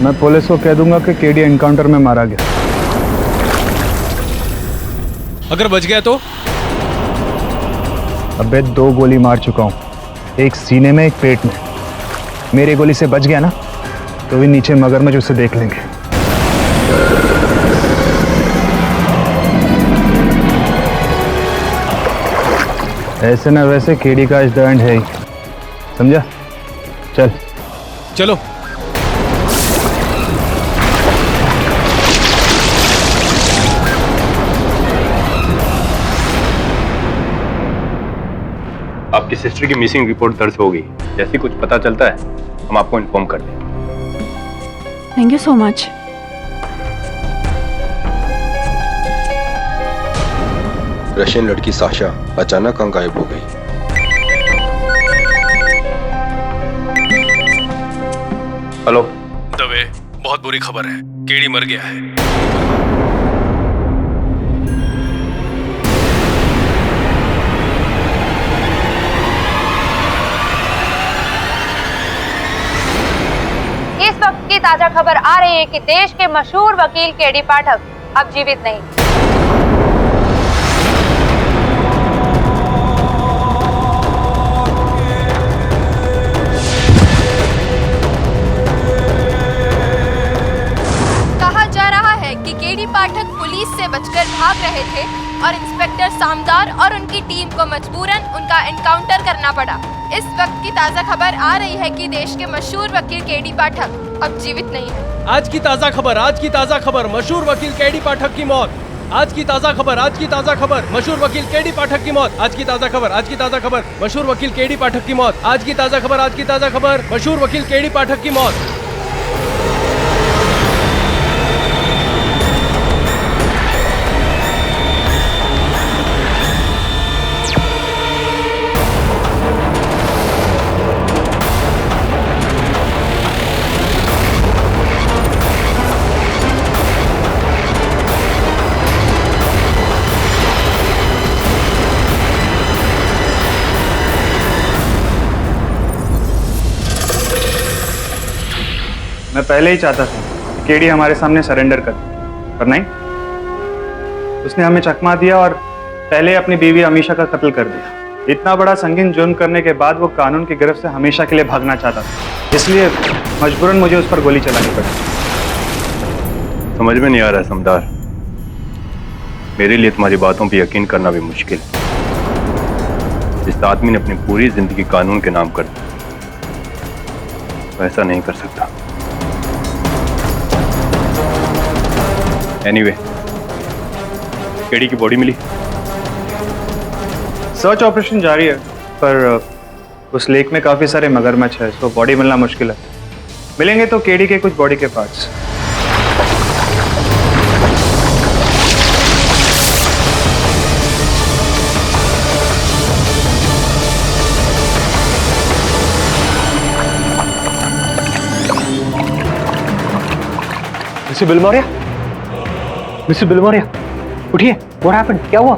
मैं पुलिस को कह दूंगा कि केडी एनकाउंटर में मारा गया। अगर बच गया तो? अबे 2 गोली मार चुका हूं, एक सीने में एक पेट में। मेरी गोली से बच गया ना तो भी नीचे मगरमच्छ उसे देख लेंगे। ऐसे ना वैसे केडी का इस द एंड है ही, समझा? चल चलो। आपकी सिस्टर की मिसिंग रिपोर्ट दर्ज हो गई। जैसे कुछ पता चलता है हम आपको इन्फॉर्म कर देंगे। Thank you so much. Russian लड़की साशा अचानक कहाँ गायब हो गई? हेलो दवे, बहुत बुरी खबर है, केडी मर गया है। इस वक्त की ताजा खबर आ रही है कि देश के मशहूर वकील केडी पाठक अब जीवित नहीं। कहा जा रहा है कि केडी पाठक पुलिस से बचकर भाग रहे थे और इंस्पेक्टर सामदार और उनकी टीम को मजबूरन उनका एनकाउंटर करना पड़ा। इस वक्त की ताजा खबर आ रही है कि देश के मशहूर वकील केडी पाठक अब जीवित नहीं है। आज की ताजा खबर, मशहूर वकील केडी पाठक की मौत। आज की ताजा खबर, मशहूर वकील केडी पाठक की मौत। आज की ताजा खबर, मशहूर वकील केडी पाठक की मौत। आज की ताजा खबर, मशहूर वकील केडी पाठक की मौत। मैं पहले ही चाहता था कि केडी हमारे सामने सरेंडर कर, पर नहीं, उसने हमें चकमा दिया और पहले अपनी बीवी अमीशा का कत्ल कर दिया। इतना बड़ा संगीन जुर्म करने के बाद वो कानून की गिरफ्त से हमेशा के लिए भागना चाहता था, इसलिए मजबूरन मुझे उस पर गोली चलानी पड़ी। समझ में नहीं आ रहा समदार, मेरे लिए तुम्हारी बातों पर यकीन करना भी मुश्किल है। जिस आदमी ने अपनी पूरी जिंदगी कानून के नाम कर दी, वैसा नहीं कर सकता। एनीवे, केडी की बॉडी मिली? सर्च ऑपरेशन जारी है, पर उस लेक में काफी सारे मगरमच्छ है, तो बॉडी मिलना मुश्किल है। मिलेंगे तो केडी के कुछ बॉडी के पार्ट्स। मिस्टर बिलमोरिया, उठिए। What happened? क्या हुआ?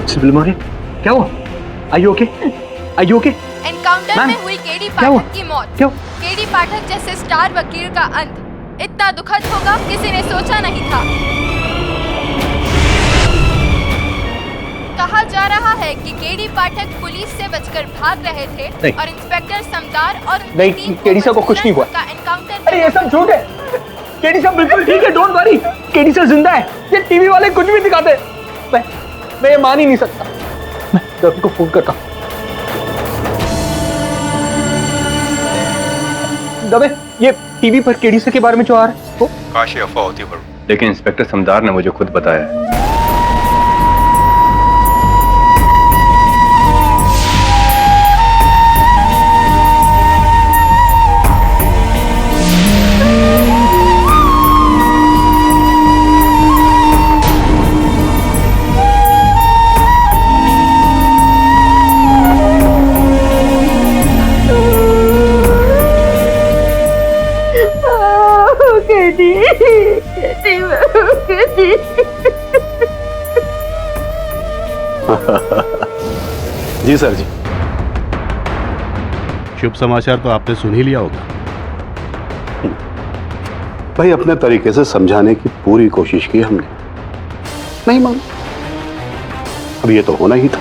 मिस्टर बिलमोरिया, क्या हुआ? Are you okay? Are you okay? Encounter में हुई केडी पाठक की मौत। क्यों? केडी पाठक जैसे स्टार वकील का अंत इतना दुखद होगा किसी ने सोचा नहीं था। कहा जा रहा है कि केडी पाठक पुलिस से बचकर भाग रहे थे और इंस्पेक्टर समदार और नहीं, केडी सर को कुछ नहीं हुआ। एनकाउंटर। अरे ये सब झूठ है। केडी सर बिल्कुल ठीक है, डोंट वरी। केडी सर जिंदा है। ये टीवी वाले कुछ भी दिखाते हैं। मैं ये मान ही नहीं सकता। मैं डॉक्टर को फोन करता हूं। दबे, ये टीवी पर केडी सर के बारे में जो आ रहा है वो काश ये अफवाह होती पर, लेकिन इंस्पेक्टर समदार ने मुझे खुद बताया। जी सर जी। शुभ समाचार तो आपने सुन ही लिया होगा। भाई अपने तरीके से समझाने की पूरी कोशिश की हमने, नहीं मानो। अब ये तो होना ही था।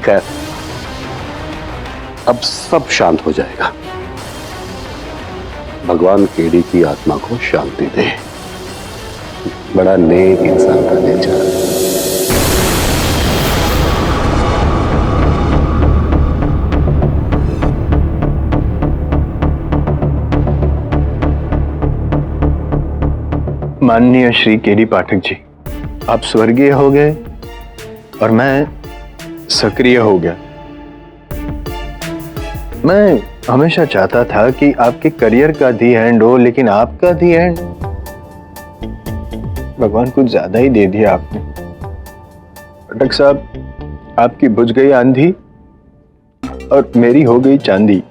खैर अब सब शांत हो जाएगा। भगवान केडी की आत्मा को शांति दे। बड़ा नेक इंसान का नेचर। माननीय श्री केडी पाठक जी, आप स्वर्गीय हो गए और मैं सक्रिय हो गया। मैं हमेशा चाहता था कि आपके करियर का दी हैंड हो, लेकिन आपका दी हैंड भगवान कुछ ज्यादा ही दे दिया आपने। पाठक साहब, आपकी बुझ गई आंधी और मेरी हो गई चांदी।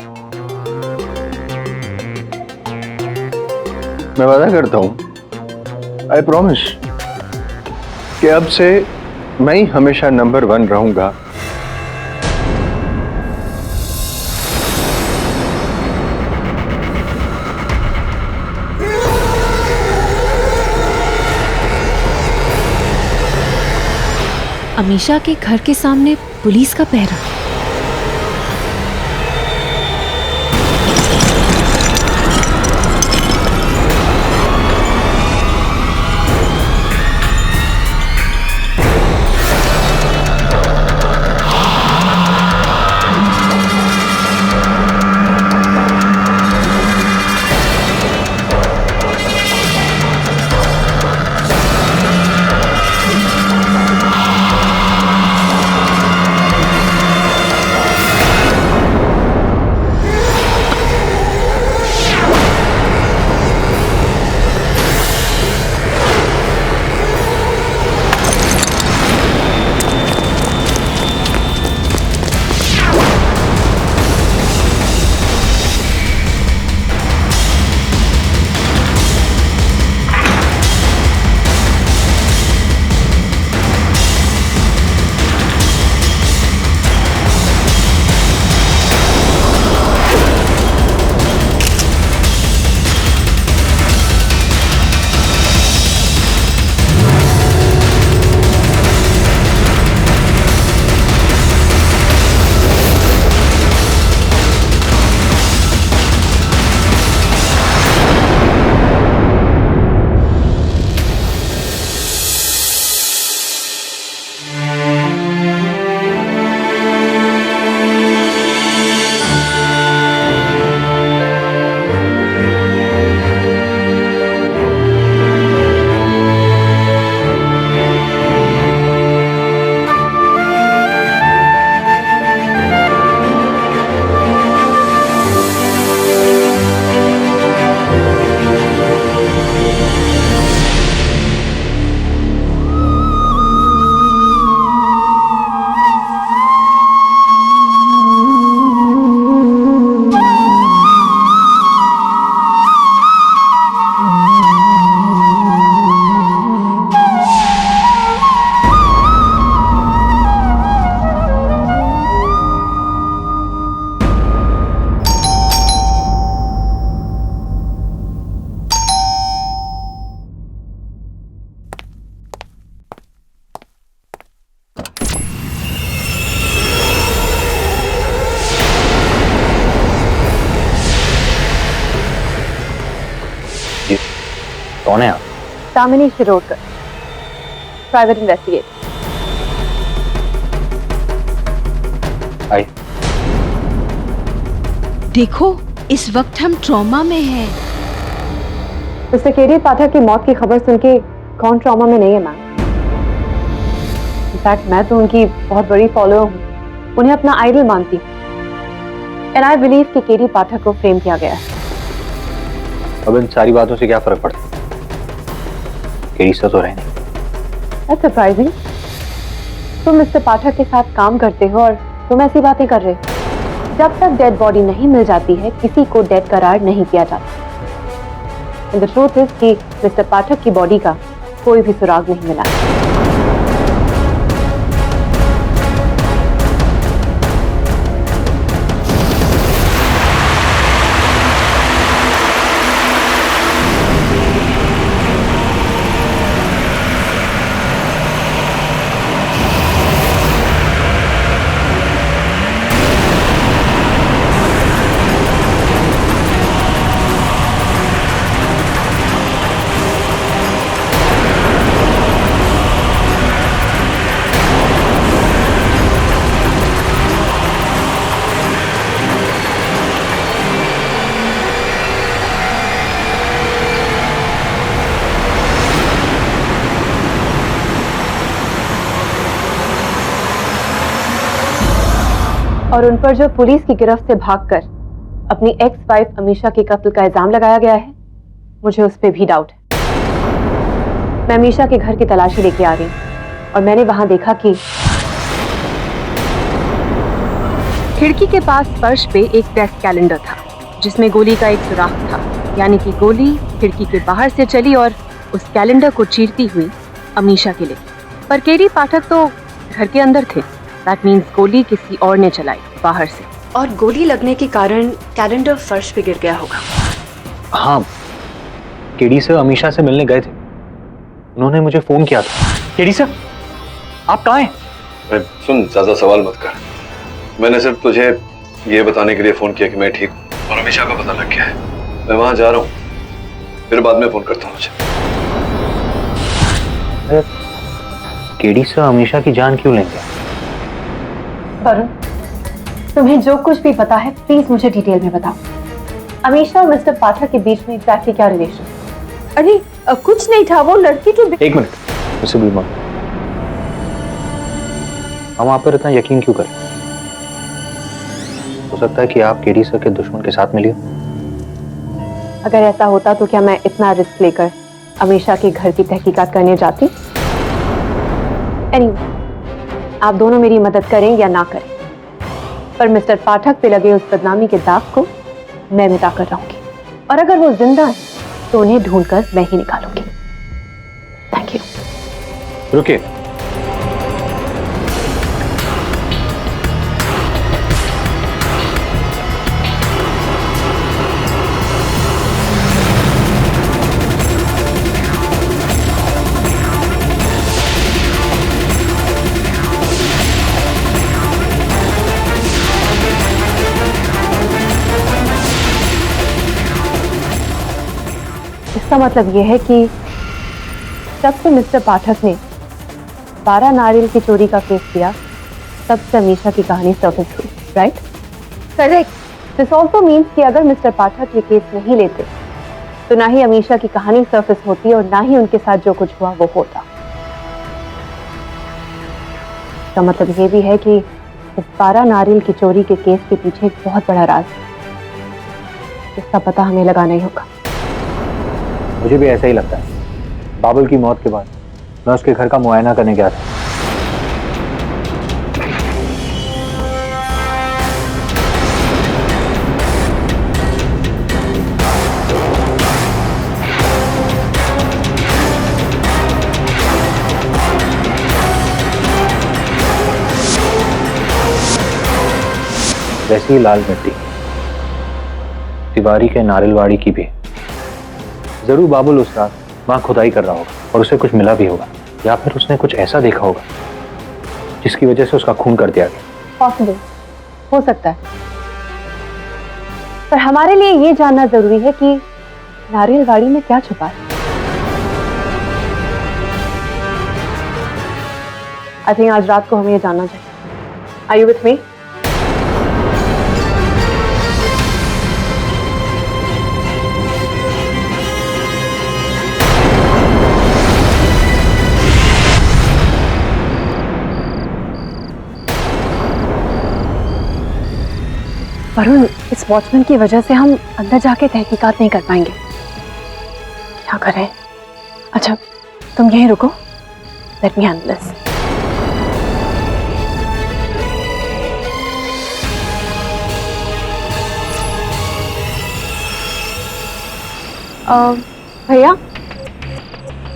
मैं वादा करता हूं, आई प्रॉमिस कि अब से मैं ही हमेशा नंबर 1 रहूंगा। अमीशा के घर के सामने पुलिस का पहरा। कौन है आप? Damini Shirodkar, private investigator. आई। देखो, इस वक्त हम ट्रॉमा में हैं। मिस्टर केडी पाठक की मौत की खबर सुन के कौन ट्रॉमा में नहीं है मैम। इनफैक्ट मैं तो उनकी बहुत बड़ी फॉलोअर हूँ, उन्हें अपना आइडल मानती हूँ। एंड आई बिलीव कि केडी पाठक को फ्रेम किया गया है। अब इन सारी बातों से क्या फर्क पड़ता है? केडी सच हो रहे हैं। That's surprising। तुम मिस्टर पाठक के साथ काम करते हो और तुम ऐसी बातें कर रहे हो। जब तक डेड बॉडी नहीं मिल जाती है, किसी को डेड करार नहीं किया जाता। एंड द ट्रूथ इज कि मिस्टर पाठक की बॉडी का कोई भी सुराग नहीं मिला। और उन पर जो पुलिस की गिरफ्त से भागकर अपनी एक्स वाइफ अमीशा के कत्ल का इल्जाम लगाया गया है, मुझे उस पर भी डाउट है। मैं अमीशा के घर की तलाशी लेके आ रही हूं और मैंने वहां देखा कि खिड़की के पास फर्श पे एक डेस्क कैलेंडर था जिसमें गोली का एक सुराख था, यानी कि गोली खिड़की के बाहर से चली और उस कैलेंडर को चीरती हुई अमीशा के लिए। पर केडी पाठक तो घर के अंदर थे। दैट मीन्स गोली किसी और ने चलाई बाहर से, और गोली लगने के कारण कैलेंडर फर्श पे गिर गया होगा। हाँ, केडी सर अमीशा से मिलने गए थे, उन्होंने मुझे फोन किया था। केडी सर, आप कहाँ हैं? सुन, ज्यादा सवाल मत कर। मैंने सिर्फ तुझे ये बताने के लिए फोन किया कि मैं ठीक हूँ और अमीशा का पता लग गया है। मैं वहां जा रहा हूँ, फिर बाद में फोन करता हूँ मुझे। केडी सर अमीशा की जान क्यों लेंगे? वरुण, तुम्हें जो कुछ भी पता है प्लीज मुझे डिटेल में बताओ। अमीशा और मिस्टर पाठक के बीच में एग्जैक्टली क्या रिलेशन? अरे कुछ नहीं था, वो लड़की तो। एक मिनट, मुझसे भी मत। हम आप पर इतना यकीन क्यों करें? हो सकता है कि आप केडी सर के दुश्मन के साथ मिलिए। अगर ऐसा होता तो क्या मैं इतना रिस्क लेकर अमीशा के घर की तहकीकात करने जाती? एनीवे, आप दोनों मेरी मदद करें या ना करें, पर मिस्टर पाठक पे लगे उस बदनामी के दाग को मैं मिटा कर रहूंगी, और अगर वो जिंदा है तो उन्हें ढूंढकर मैं ही निकालूंगी। Thank you. रुकिए, इसका मतलब यह है कि जब से मिस्टर पाठक ने 12 नारियल की चोरी का केस किया, तब से अमीशा की कहानी सर्फेस हुई, right? Correct. This also means कि अगर मिस्टर पाठक ये केस नहीं लेते तो ना ही अमीशा की कहानी सर्फेस होती और ना ही उनके साथ जो कुछ हुआ वो होता। इसका मतलब ये भी है कि इस 12 नारियल की चोरी के केस के पीछे एक बहुत बड़ा राज है, इसका पता हमें लगाना ही होगा। मुझे भी ऐसा ही लगता है। बाबुल की मौत के बाद मैं उसके घर का मुआयना करने गया था। वैसी ही लाल मिट्टी तिवारी के नारियलवाड़ी की भी। जरूर बाबुल उस रात वहां खुदाई कर रहा होगा और उसे कुछ मिला भी होगा, या फिर उसने कुछ ऐसा देखा होगा जिसकी वजह से उसका खून कर दिया गया। पॉसिबल, हो सकता है, पर हमारे लिए ये जानना जरूरी है कि नारियलवाड़ी में क्या छुपा है। आई थिंक आज रात को हमें ये जानना चाहिए। Are you with me? Varun, इस वॉचमैन की वजह से हम अंदर जाके तहकीकात नहीं कर पाएंगे। क्या करें? अच्छा, तुम यहीं रुको, लेट मी हैंडल दिस। भैया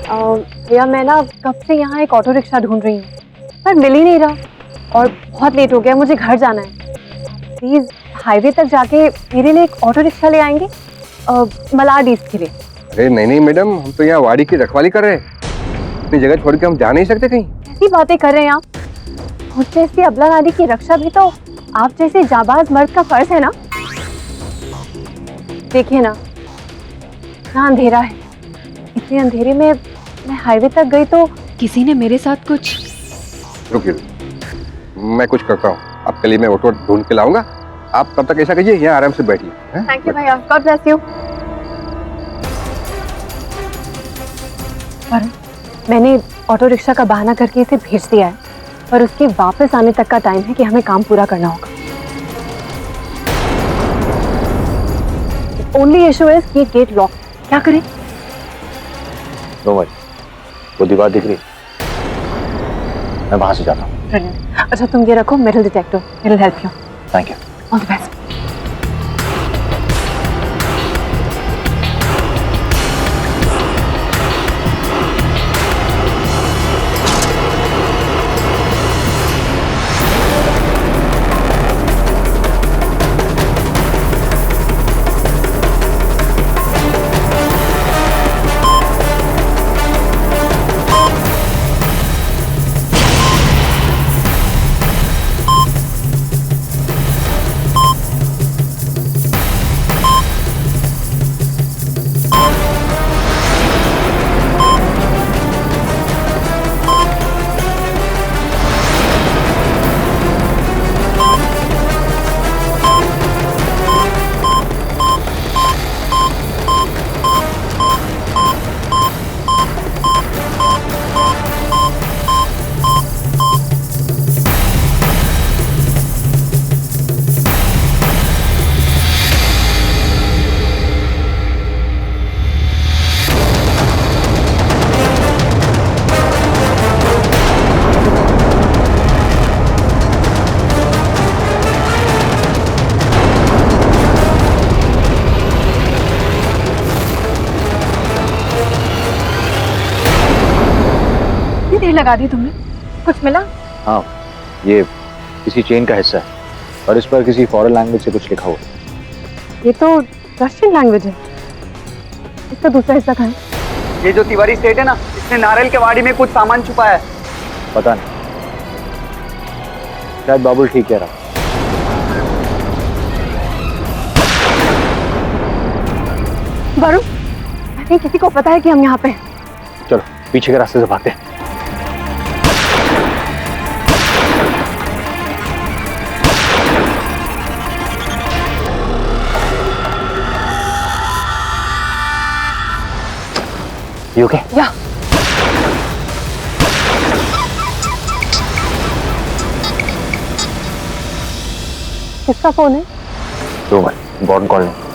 भैया मैं ना कब से यहाँ एक ऑटो रिक्शा ढूंढ रही हूँ पर मिल ही नहीं रहा और बहुत लेट हो गया, मुझे घर जाना है। प्लीज हाईवे तक जाके मेरे लिए एक ऑटो रिक्शा ले आएंगे मलाड ईस्ट के लिए। अरे नहीं मैडम, हम तो यहाँ वाड़ी की रखवाली कर रहे हैं, अपनी जगह छोड़ के हम जा नहीं सकते कहीं। ऐसी बातें कर रहे हैं आप? मुझ जैसी अबला नारी की रक्षा भी तो आप जैसे जाबाज मर्द का फर्ज है ना। देखिए ना, इतना अंधेरा है, इतने अंधेरे में मैं हाईवे तक गई तो किसी ने मेरे साथ कुछ। रुकिए, मैं कुछ करता हूँ, आपके लिए मैं ऑटो ढूंढ के लाऊंगा। आप तब तक ऐसा कीजिए, यहाँ आराम से बैठिए। थैंक यू भैया, गॉड ब्लेस यू। पर मैंने ऑटो रिक्शा का बहाना करके इसे भेज दिया है, पर उसके वापस आने तक का टाइम है कि हमें काम पूरा करना होगा। ओनली इशू इज ये गेट लॉक, क्या करें? नो वरी, वो दीवार दिख रही, मैं वहां से जाता हूँ। अच्छा तुम ये रखो, metal detector, it will help you. Thank you. All the best. देर लगा दी तुमने, कुछ मिला? हाँ, ये किसी चेन का हिस्सा है और इस पर किसी फॉरेन लैंग्वेज से कुछ लिखा हुआ। ये तो रशियन लैंग्वेज है। इसका दूसरा हिस्सा कहाँ है? ये जो तिवारी स्टेट है ना, इसने नारियल के वाड़ी में कुछ सामान छुपाया है। पता नहीं, शायद बाबुल ठीक कह रहा। वरुण, आई थिंक किसी को पता है कि हम यहाँ पे हैं। चलो पीछे के रास्ते से भागते हैं। You okay? या किसका फोन है? दो बार इम्पोर्टेंट कॉल नहीं।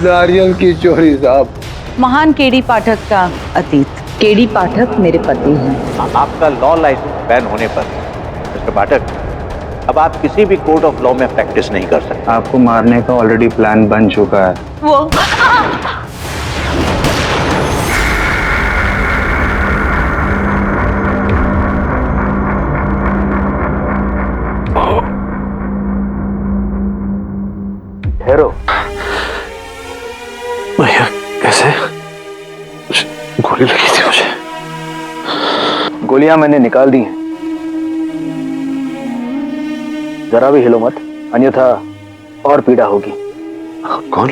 नारियल की चोरी साहब। महान केडी पाठक का अतीत। केडी पाठक मेरे पति हैं। आपका लॉ लाइसेंस बैन होने पर मिस्टर पाठक, अब आप किसी भी कोर्ट ऑफ लॉ में प्रैक्टिस नहीं कर सकते। आपको मारने का ऑलरेडी प्लान बन चुका है। वो ठहरो। भैया कैसे? गोली लगी थी मुझे। गोलियां मैंने निकाल दी हैं, जरा भी हिलो मत, अन्यथा और पीड़ा होगी। कौन?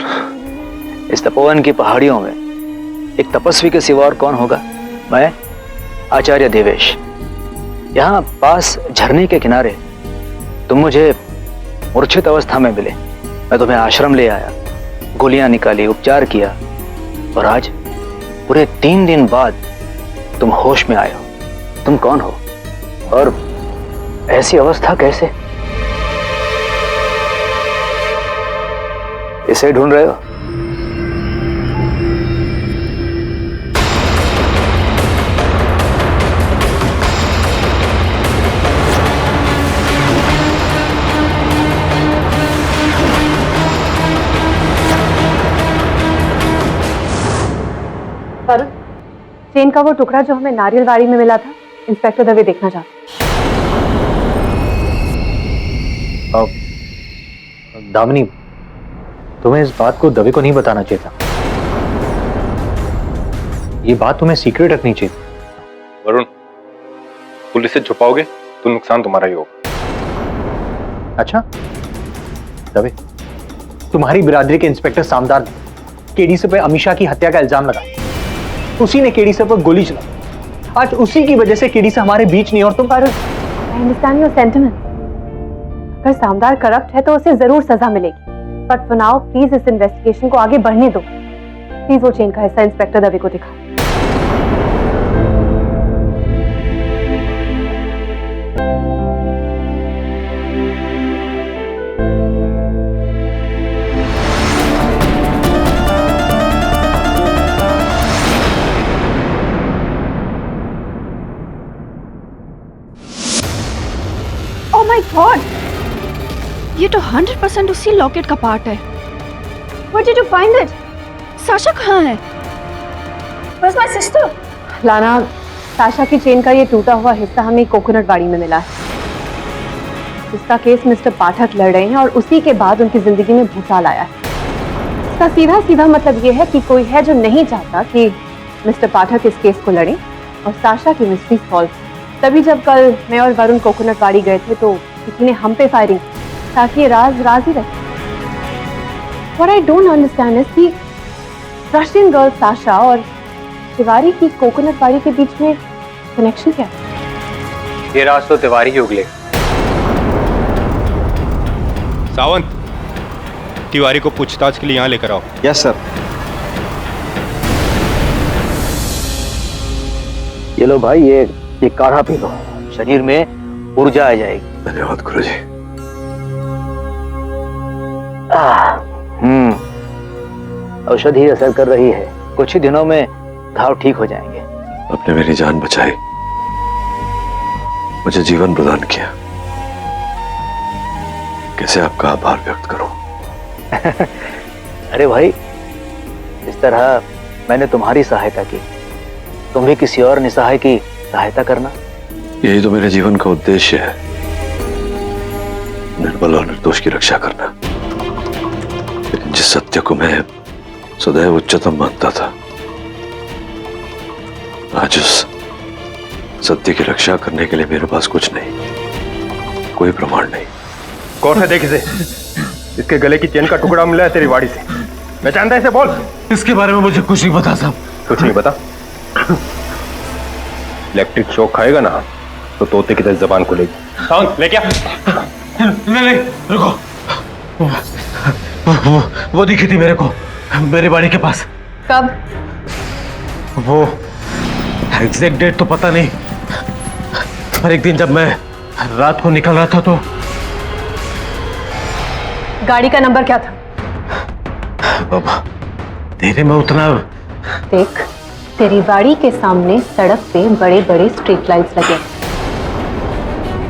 इस तपोवन की पहाड़ियों में एक तपस्वी के सिवा और कौन होगा? मैं, आचार्य देवेश। यहाँ पास झरने के किनारे तुम मुझे मूर्छित अवस्था में मिले। मैं तुम्हें आश्रम ले आया, गोलियां निकाली, उपचार किया और आज पूरे 3 दिन बाद तुम होश में आए हो। तुम कौन हो और ऐसी अवस्था कैसे? इसे ढूंढ रहे हो? वरुण, चेन का वो टुकड़ा जो हमें नारियलवाड़ी में मिला था, इंस्पेक्टर दवे देखना चाहते। दामिनी, तुम्हें इस बात को दवे को नहीं बताना चाहिए था। ये बात तुम्हें सीक्रेट रखनी चाहिए। वरुण, पुलिस से छुपाओगे तो नुकसान तुम्हारा ही होगा। अच्छा दवे, तुम्हारी बिरादरी के इंस्पेक्टर सामदार ने केडी से पे अमीशा की हत्या का इल्जाम लगाया। उसी ने केडी से पर गोली चलाई। आज उसी की वजह से केडी से हमारे बीच नहीं। और तुम आई अंडरस्टैंड योर सेंटिमेंट। अगर सामदार करप्ट है तो उसे जरूर सजा मिलेगी, बट फॉर नाउ प्लीज इस इन्वेस्टिगेशन को आगे बढ़ने दो। प्लीज वो चेन का हिस्सा इंस्पेक्टर दवे को दिखा। ओह माय गॉड, ये तो 100% उसी लॉकेट का पार्ट है। Where did you find it? Sasha कहाँ है? Where's my sister? लाना, साशा की चेन का ये टूटा हुआ हिस्सा हमें कोकोनट बाड़ी में मिला है। इसका केस मिस्टर पाठक लड़ रहे हैं और उसी के बाद उनकी जिंदगी में भूचाल आया है। इसका सीधा सीधा मतलब ये है कि कोई है जो नहीं चाहता कि मिस्टर पाठक इस केस को लड़े और साशा की मिस्ट्री सॉल्व। तभी जब कल मैं और वरुण कोकोनट बाड़ी गए थे तो किसी ने हम पे फायरिंग ताकि ये राज ही रहे। What I don't understand is कि रशियन गर्ल साशा और तिवारी की कोकोनट बाड़ी के बीच में कनेक्शन क्या है? ये राज तो तिवारी ही उगले। सावंत, तिवारी को पूछताछ के लिए यहाँ लेकर आओ। Yes sir. ये लो भाई, ये काढ़ा पी लो, शरीर में ऊर्जा आ जाएगी। धन्यवाद गुरुजी। औषधि असर कर रही है, कुछ ही दिनों में घाव ठीक हो जाएंगे। आपने मेरी जान बचाई, मुझे जीवन प्रदान किया। कैसे आपका आभार व्यक्त करूं? अरे भाई, इस तरह मैंने तुम्हारी सहायता की, तुम भी किसी और निसहाय की सहायता करना। यही तो मेरे जीवन का उद्देश्य है, निर्बल और निर्दोष की रक्षा करना। लेकिन जिस सत्य को मैं सदैव उच्चतम मानता था, आज उस सत्य की रक्षा करने के लिए मेरे पास कुछ नहीं, कोई प्रमाण नहीं। कौन है? देख इसे, इसके गले की चेन का टुकड़ा मिला है तेरी वाड़ी से। मैं जानता है, इसे बोल। इसके बारे में मुझे कुछ नहीं पता साहब। कुछ नहीं पता? इलेक्ट्रिक शॉक खाएगा ना तो तोते की तरह जबान खुलेगी। साउंड ले क्या? नहीं रुको, वो दिखी थी मेरे को मेरी बाड़ी के पास। कब? वो एग्जैक्ट डेट तो पता नहीं, पर एक दिन जब मैं रात को निकल रहा था तो। गाड़ी का नंबर क्या था? बाबा धीरे में उतना। देख, तेरी बाड़ी के सामने सड़क पे बड़े बड़े स्ट्रीट लाइट्स लगे।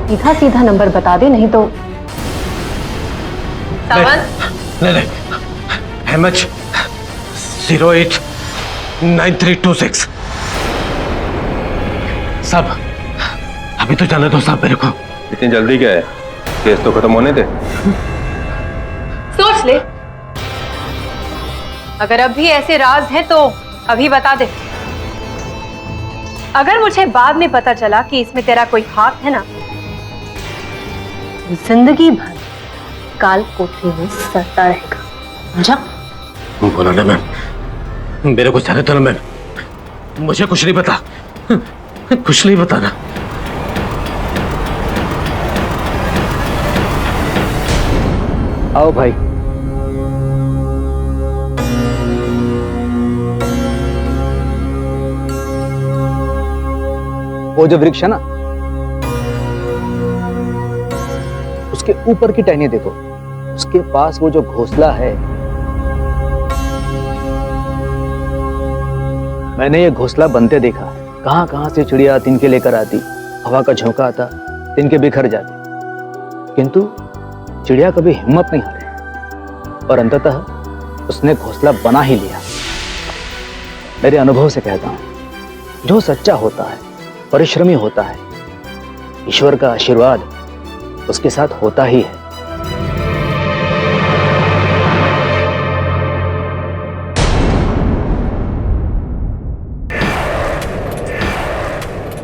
सीधा सीधा नंबर बता दे, नहीं तो। नहीं MH 089326। साहब अभी तो जाने दो साहब मेरे को। इतनी जल्दी क्या है? केस तो खत्म होने दे। सोच ले, अगर अब भी ऐसे राज हैं तो अभी बता दे। अगर मुझे बाद में पता चला कि इसमें तेरा कोई हाथ है ना, जिंदगी भर काल कोठरी में सड़ता रहेगा। समझा? बोला ना मैम, मेरे को जाने दो ना मैम, मुझे कुछ नहीं पता, कुछ नहीं बताना। आओ भाई। वो जो वृक्ष है ना, उसके ऊपर की टहनी देखो, उसके पास वो जो घोंसला है, मैंने ये घोंसला बनते देखा है। कहां कहां से चिड़िया तिनके लेकर आती, हवा का झोंका आता, तिनके बिखर जाते, किंतु चिड़िया कभी हिम्मत नहीं हारी और अंततः उसने घोंसला बना ही लिया। मेरे अनुभव से कहता हूं, जो सच्चा होता है, परिश्रमी होता है, ईश्वर का आशीर्वाद उसके साथ होता ही है।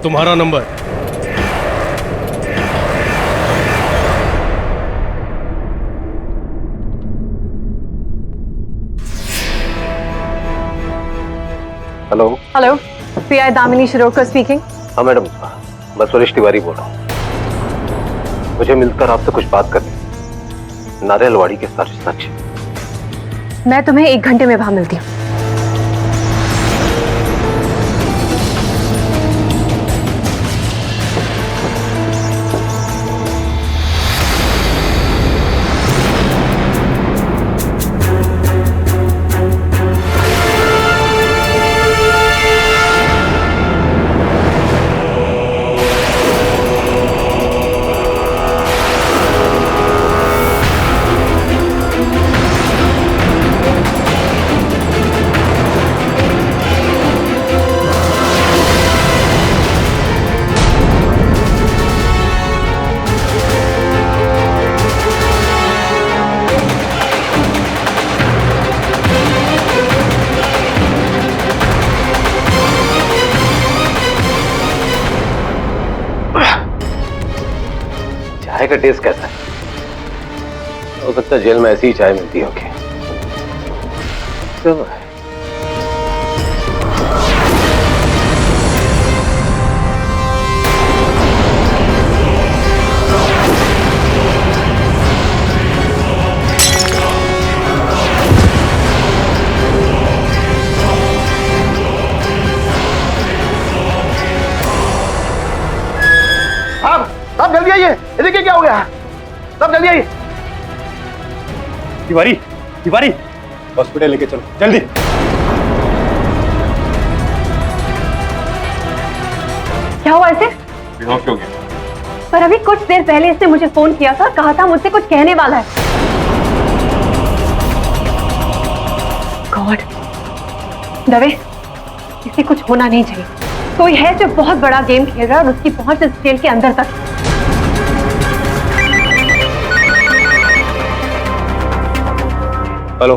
तुम्हारा number. Hello. Hello, pi Damini Shirodkar speaking. हाँ मैडम, मैं सुरेश तिवारी बोल रहा हूँ। मुझे मिलकर आपसे कुछ बात करनी। नारियलवाड़ी के साक्षी। मैं तुम्हें 1 घंटे में वहां मिलती हूँ। चाय का टेस्ट कैसा है? हो सकता है जेल में ऐसी ही चाय मिलती होगी। तो साहब जल्दी आइए, ये देखिए क्या हो गया। साहब जल्दी आइए। तिवारी, तिवारी, हॉस्पिटल लेके चलो जल्दी। क्या हुआ इसे? बेहोश हो गया। पर अभी कुछ देर पहले इसने मुझे फोन किया था, कहा था मुझसे कुछ कहने वाला है। गॉड, दवे, इसे कुछ होना नहीं चाहिए। कोई है जो बहुत बड़ा गेम खेल रहा है और उसकी पहुंच इस जेल के अंदर तक। हेलो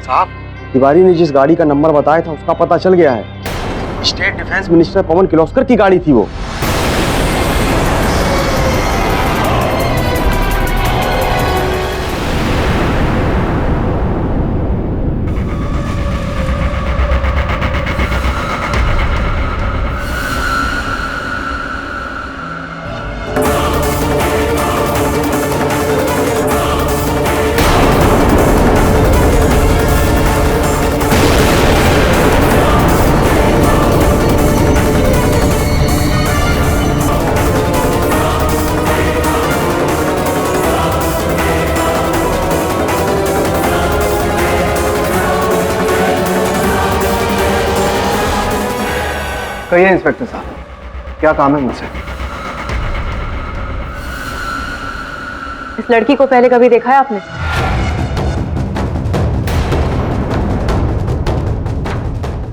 साहब, तिवारी ने जिस गाड़ी का नंबर बताया था उसका पता चल गया है। स्टेट डिफेंस मिनिस्टर पवन किर्लोस्कर की गाड़ी थी वो। कहिए इंस्पेक्टर साहब, क्या काम है मुझसे? इस लड़की को पहले कभी देखा है आपने?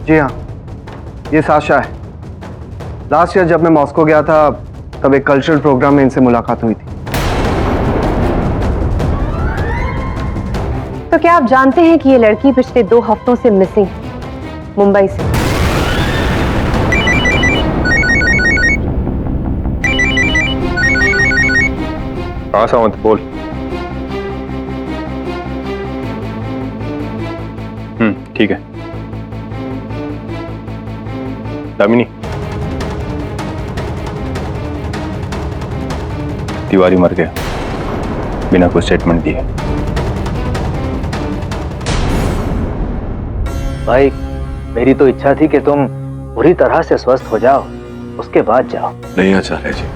जी हाँ, ये साशा है। लास्ट ईयर जब मैं मॉस्को गया था तब एक कल्चरल प्रोग्राम में इनसे मुलाकात हुई थी। तो क्या आप जानते हैं कि ये लड़की पिछले 2 हफ्तों से मिसिंग है, मुंबई से? हाँ सावंत बोल। ठीक है। दामिनी, तिवारी मर गया बिना कोई स्टेटमेंट दिए। भाई, मेरी तो इच्छा थी कि तुम पूरी तरह से स्वस्थ हो जाओ, उसके बाद जाओ। नहीं आचार्य जी,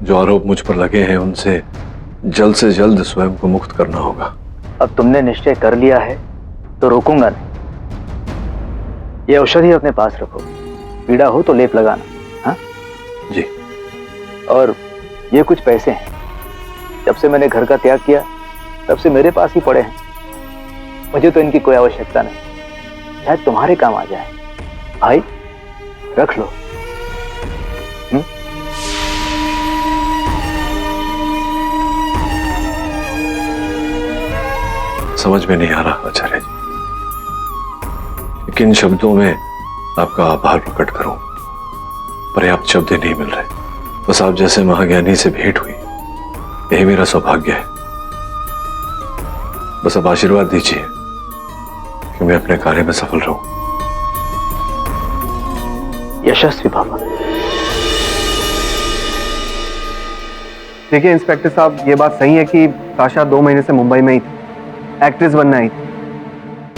जो आरोप मुझ पर लगे हैं उनसे जल्द से जल्द स्वयं को मुक्त करना होगा। अब तुमने निश्चय कर लिया है तो रोकूंगा नहीं। ये औषधि अपने पास रखो, पीड़ा हो तो लेप लगाना। हाँ जी। और ये कुछ पैसे हैं, जब से मैंने घर का त्याग किया तब से मेरे पास ही पड़े हैं। मुझे तो इनकी कोई आवश्यकता नहीं, शायद तुम्हारे काम आ जाए। भाई रख लो। समझ में नहीं आ रहा आचार्य जी, किन शब्दों में आपका आभार प्रकट करूं। पर्याप्त शब्द नहीं मिल रहे। बस आप जैसे महाज्ञानी से भेंट हुई, यही मेरा सौभाग्य है। बस अब आशीर्वाद दीजिए कि मैं अपने कार्य में सफल रहूं। यशस्वी बाबा। देखिए इंस्पेक्टर साहब, ये बात सही है कि साशा 2 महीने से मुंबई में ही थी, एक्ट्रेस बनना ही थी।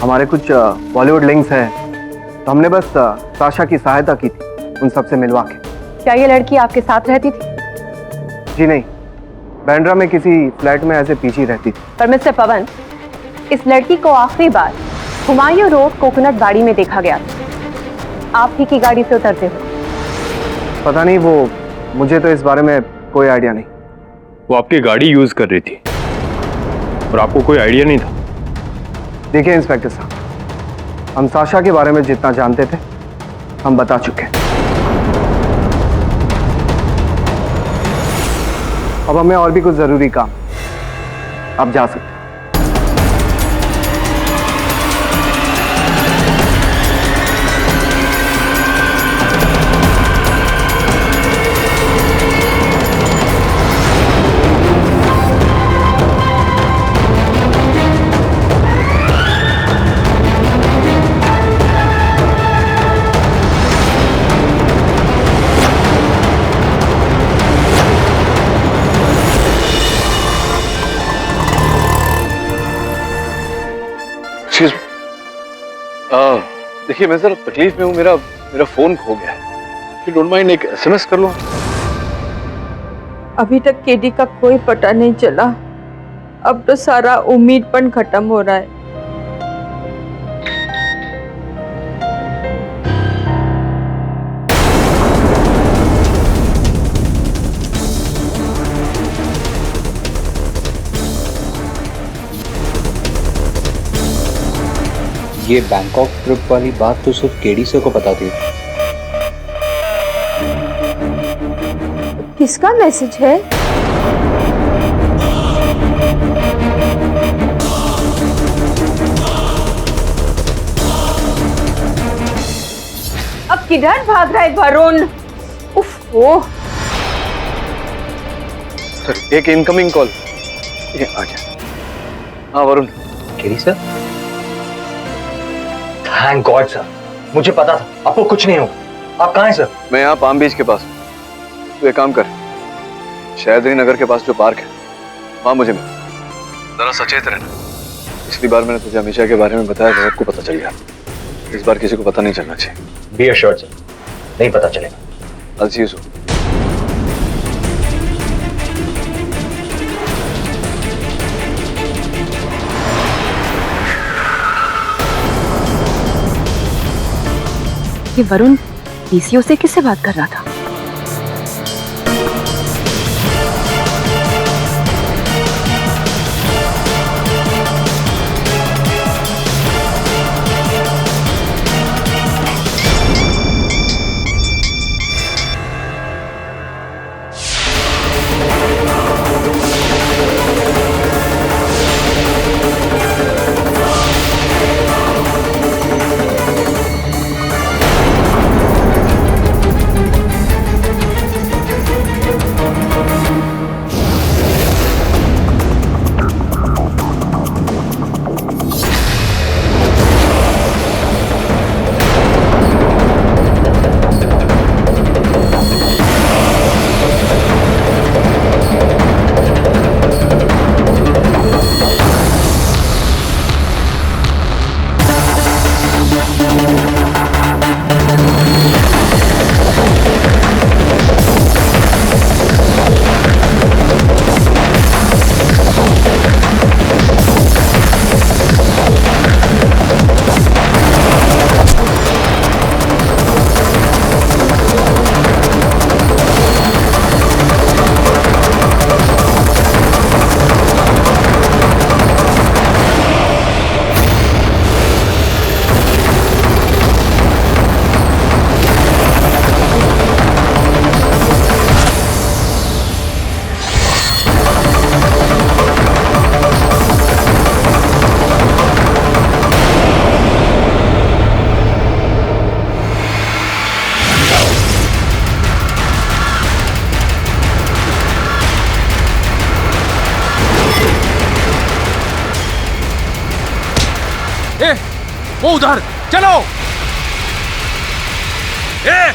हमारे कुछ बॉलीवुड लिंक्स हैं, तो हमने बस साशा की सहायता की थी उन सबसे मिलवा के। क्या ये लड़की आपके साथ रहती थी? जी नहीं, बैंड्रा में किसी फ्लैट में ऐसे पीछे रहती थी। पर मिस्टर पवन, इस लड़की को आखिरी बार हुमायूं रोड कोकोनट बाड़ी में देखा गया था। आप ही की गाड़ी से उतरते हो। पता नहीं, वो मुझे तो इस बारे में कोई आइडिया नहीं। वो आपकी गाड़ी यूज कर रही थी और आपको कोई आइडिया नहीं था। देखिए इंस्पेक्टर साहब, हम साशा के बारे में जितना जानते थे हम बता चुके हैं। अब हमें और भी कुछ जरूरी काम, आप जा सकते हैं। देखिए मैं जरा तकलीफ में हूँ, मेरा फोन खो गया है। यू डोंट माइंड एक SMS कर लो। अभी तक केडी का कोई पता नहीं चला। अब तो सारा उम्मीदपन खत्म हो रहा है। ये बैंकॉक ट्रिप वाली बात तो सिर्फ केडी से को पता थी। किसका मैसेज है? अब किधर भाग रहा है वरुण? उफ, ओह। सर एक इनकमिंग कॉल। ये आ गया। हाँ Varun. KD sir? Thank God sir, मुझे पता था आपको कुछ नहीं होगा। आप कहाँ हैं सर? मैं यहाँ पाम बीच के पास। तू एक काम कर, शहदरी नगर के पास जो पार्क है वहां मुझे मिल। जरा सचेत रहना। पिछली बार मैंने तुझे अमीशा के बारे में बताया था, सबको पता चल गया। इस बार किसी को पता नहीं चलना चाहिए। बी एश्योर्ड सर, नहीं पता चलेगा। I'll see you soon. ये वरुण पीसीओ से किससे बात कर रहा था? वो उधर चलो। ए,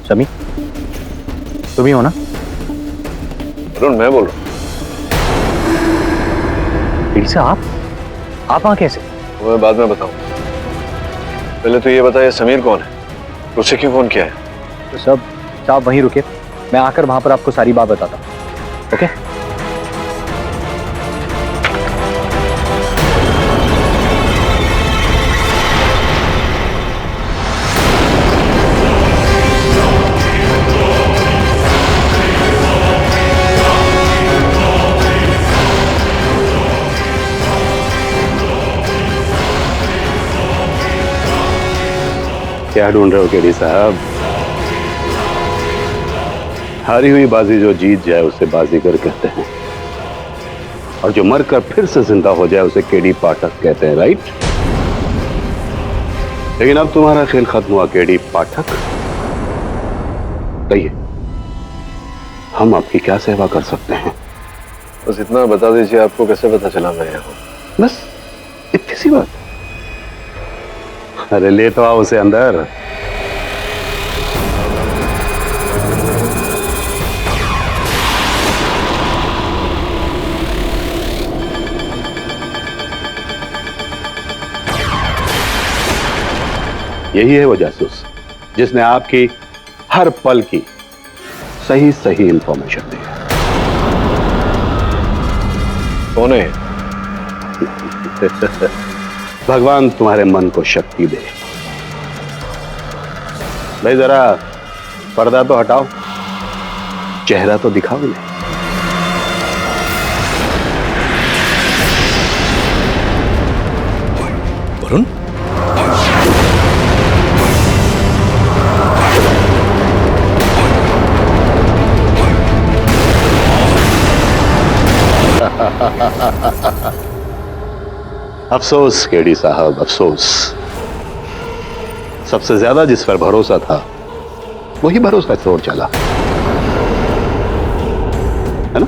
समी, तुम ही हो ना? अरुण, मैं बोल रहा हूँ। फिर से आप वहां कैसे? वो मैं बाद में बताऊँ। पहले तो ये बताइए समीर कौन है? उसे क्यों फोन किया है? तो सब आप वहीं रुके, मैं आकर वहां पर आपको सारी बात बताता हूँ। ओके? क्या ढूंढ रहे हो केडी साहब? हारी हुई बाजी जो जीत जाए उसे बाजीगर कहते हैं, और जो मरकर फिर से जिंदा हो जाए उसे केडी पाठक कहते हैं, राइट? लेकिन अब तुम्हारा खेल खत्म हुआ केडी पाठक। कहिए, हम आपकी क्या सेवा कर सकते हैं? बस इतना बता दीजिए, आपको कैसे पता चला मैं यहाँ? बस इतनी सी बात। अरे ले तो आओ उसे अंदर। यही है वो जासूस जिसने आपकी हर पल की सही इंफॉर्मेशन दी है। कौन है? भगवान तुम्हारे मन को शक्ति दे। भाई जरा पर्दा तो हटाओ, चेहरा तो दिखाओ नहीं। वरुण, अफसोस केडी साहब, अफसोस। सबसे ज्यादा जिस पर भरोसा था वही भरोसा तोड़ चला, है ना?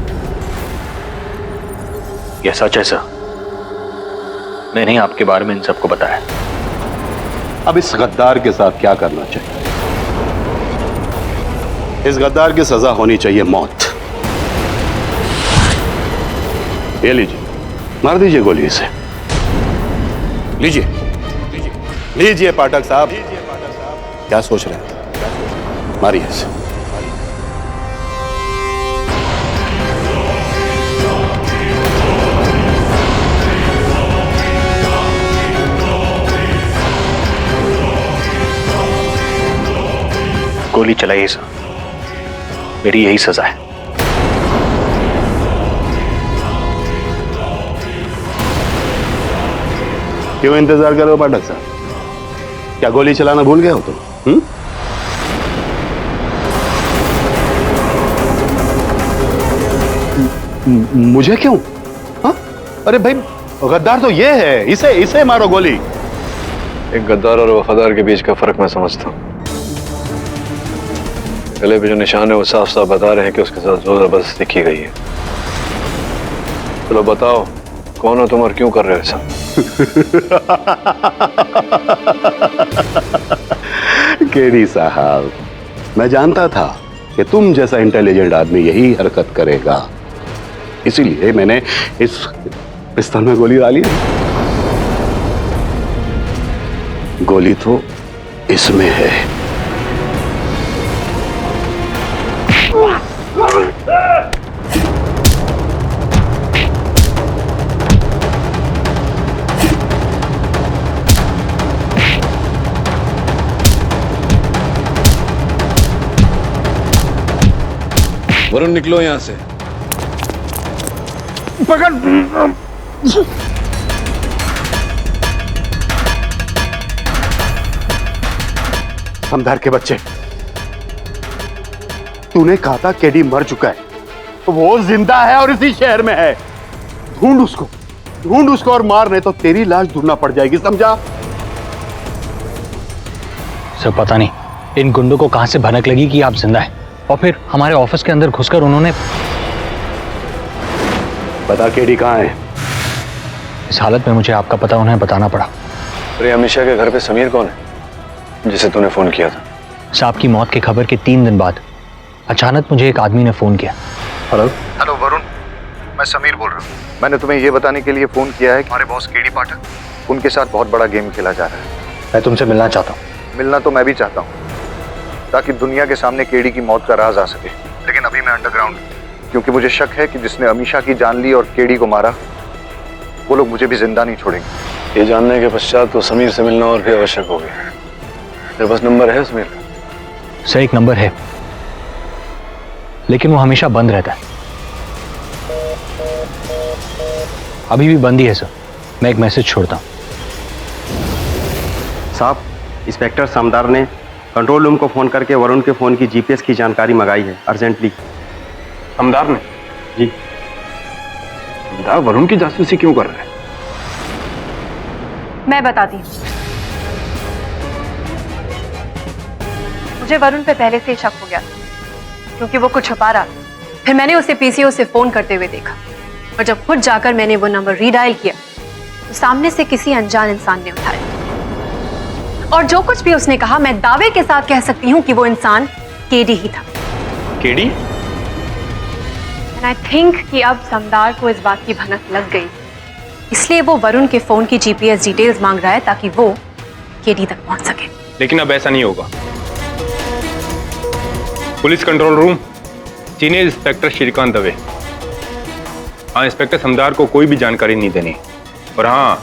यह सच है सर, मैंने आपके बारे में इन सबको बताया। अब इस गद्दार के साथ क्या करना चाहिए? इस गद्दार की सजा होनी चाहिए मौत। ये लीजिए, मार दीजिए गोली इसे। लीजिए लीजिए पाठक साहब, क्या सोच रहे हैं? मारिए इसे। गोली चलाइए सर, मेरी यही सजा है। क्यों इंतजार कर रहे हो पाठक साहब? क्या गोली चलाना भूल गए हो तुम? मुझे क्यों? हा? अरे भाई, गद्दार तो ये है, इसे मारो गोली। एक गद्दार और वफादार के बीच का फर्क मैं समझता हूँ। गले पे जो निशान है वो साफ साफ बता रहे हैं कि उसके साथ जोर जबरदस्ती की गई है। चलो बताओ, कौन हो तुम और क्यों कर रहे हो ऐसा? केडी साहब, मैं जानता था कि तुम जैसा इंटेलिजेंट आदमी यही हरकत करेगा, इसीलिए मैंने इस पिस्तौल में गोली डाली। गोली तो इसमें है। वरुण निकलो यहां से। पकड़। समदार के बच्चे, तूने कहा था केडी मर चुका है, वो जिंदा है और इसी शहर में है। ढूंढ उसको और मार, नहीं तो तेरी लाश ढूंढना पड़ जाएगी, समझा? सर पता नहीं इन गुंडों को कहां से भनक लगी कि आप जिंदा हैं, और फिर हमारे ऑफिस के अंदर घुसकर उन्होंने। बता केडी कहां है? इस हालत में मुझे आपका पता उन्हें बताना पड़ा। अरे अमीशा के घर पे समीर कौन है जिसे तूने फोन किया था? साहब की मौत की खबर के 3 दिन बाद अचानक मुझे एक आदमी ने फोन किया। हेलो वरुण, मैं समीर बोल रहा हूँ। मैंने तुम्हें ये बताने के लिए फोन किया है कि हमारे बॉस केडी पाठक, उनके साथ बहुत बड़ा गेम खेला जा रहा है। मैं तुमसे मिलना चाहता हूँ। मिलना तो मैं भी चाहता हूँ, ताकि दुनिया के सामने केडी की मौत का राज आ सके। लेकिन अभी मैं अंडरग्राउंड, क्योंकि मुझे शक है कि जिसने अमीशा की जान ली और केडी को मारा, वो लोग मुझे भी जिंदा नहीं छोड़ेंगे। ये जानने के पश्चात तो समीर से मिलना और भी आवश्यक हो गया। तेरे पास नंबर है समीर का? सर एक नंबर है, लेकिन वो हमेशा बंद रहता है। अभी भी बंद ही है सर। मैं एक मैसेज छोड़ता हूँ। साहब, इंस्पेक्टर समदार ने कंट्रोल रूम को फोन करके वरुण के फोन की जीपीएस की जानकारी मंगाई है अर्जेंटली। समदार ने? जी। समदार वरुण की जासूसी क्यों कर रहा है? मैं बताती हूँ। मुझे वरुण पे पहले से ही शक हो गया था, क्योंकि वो कुछ छुपा रहा था। फिर मैंने उसे पीसीओ से फोन करते हुए देखा, और जब खुद जाकर मैंने वो नंबर रीडायल किया तो सामने से किसी अनजान इंसान ने उठाया, और जो कुछ भी उसने कहा मैं दावे के साथ कह सकती हूँ कि वो इंसान केडी ही था। केडी? एंड आई थिंक कि अब समदार को इस बात की भनक लग गई, इसलिए वो वरुण के फोन की जीपीएस डिटेल्स मांग रहा है ताकि वो केडी तक पहुंच सके। लेकिन अब ऐसा नहीं होगा। Police control room, senior inspector Shrikant Dave. हाँ, इंस्पेक्टर समदार को कोई भी जानकारी नहीं देनी, और हाँ,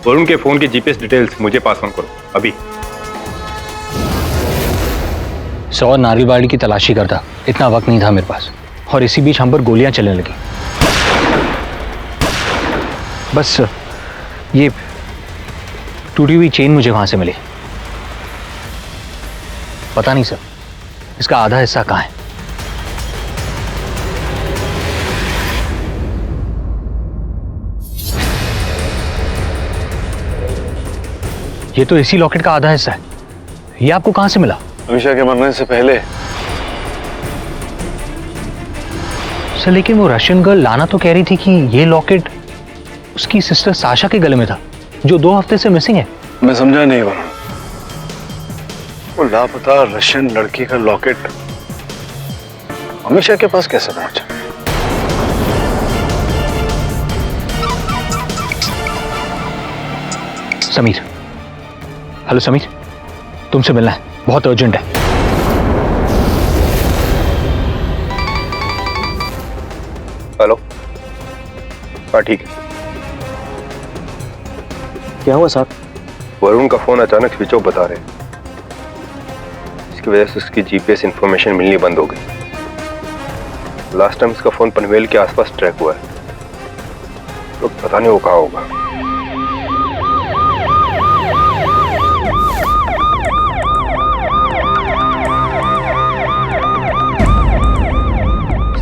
वरुण के फोन की जीपीएस डिटेल्स मुझे पास ऑन करो अभी। 100 नारियलवाड़ी की तलाशी करता, इतना वक्त नहीं था मेरे पास, और इसी बीच हम पर गोलियां चलने लगी। बस ये टूटी हुई चेन मुझे वहां से मिली। पता नहीं सर, इसका आधा हिस्सा कहाँ है। ये तो इसी लॉकेट का आधा हिस्सा है। ये आपको कहां से मिला? अमीशा के मरने से पहले। सर लेकिन वो रशियन गर्ल लाना तो कह रही थी कि ये लॉकेट उसकी सिस्टर साशा के गले में था, जो 2 हफ्ते से मिसिंग है। मैं समझा नहीं वरुण, वो लापता रशियन लड़की का लॉकेट अमीशा के पास कैसे पहुंचा? समीर, हेलो समीर, तुमसे मिलना है, बहुत अर्जेंट है। हेलो। हाँ ठीक है। क्या हुआ साहब? वरुण का फोन अचानक स्विच ऑफ बता रहे हैं। इसकी वजह से उसकी जीपीएस इंफॉर्मेशन मिलनी बंद हो गई। लास्ट टाइम इसका फोन पनवेल के आसपास ट्रैक हुआ है, तो पता नहीं वो कहाँ होगा।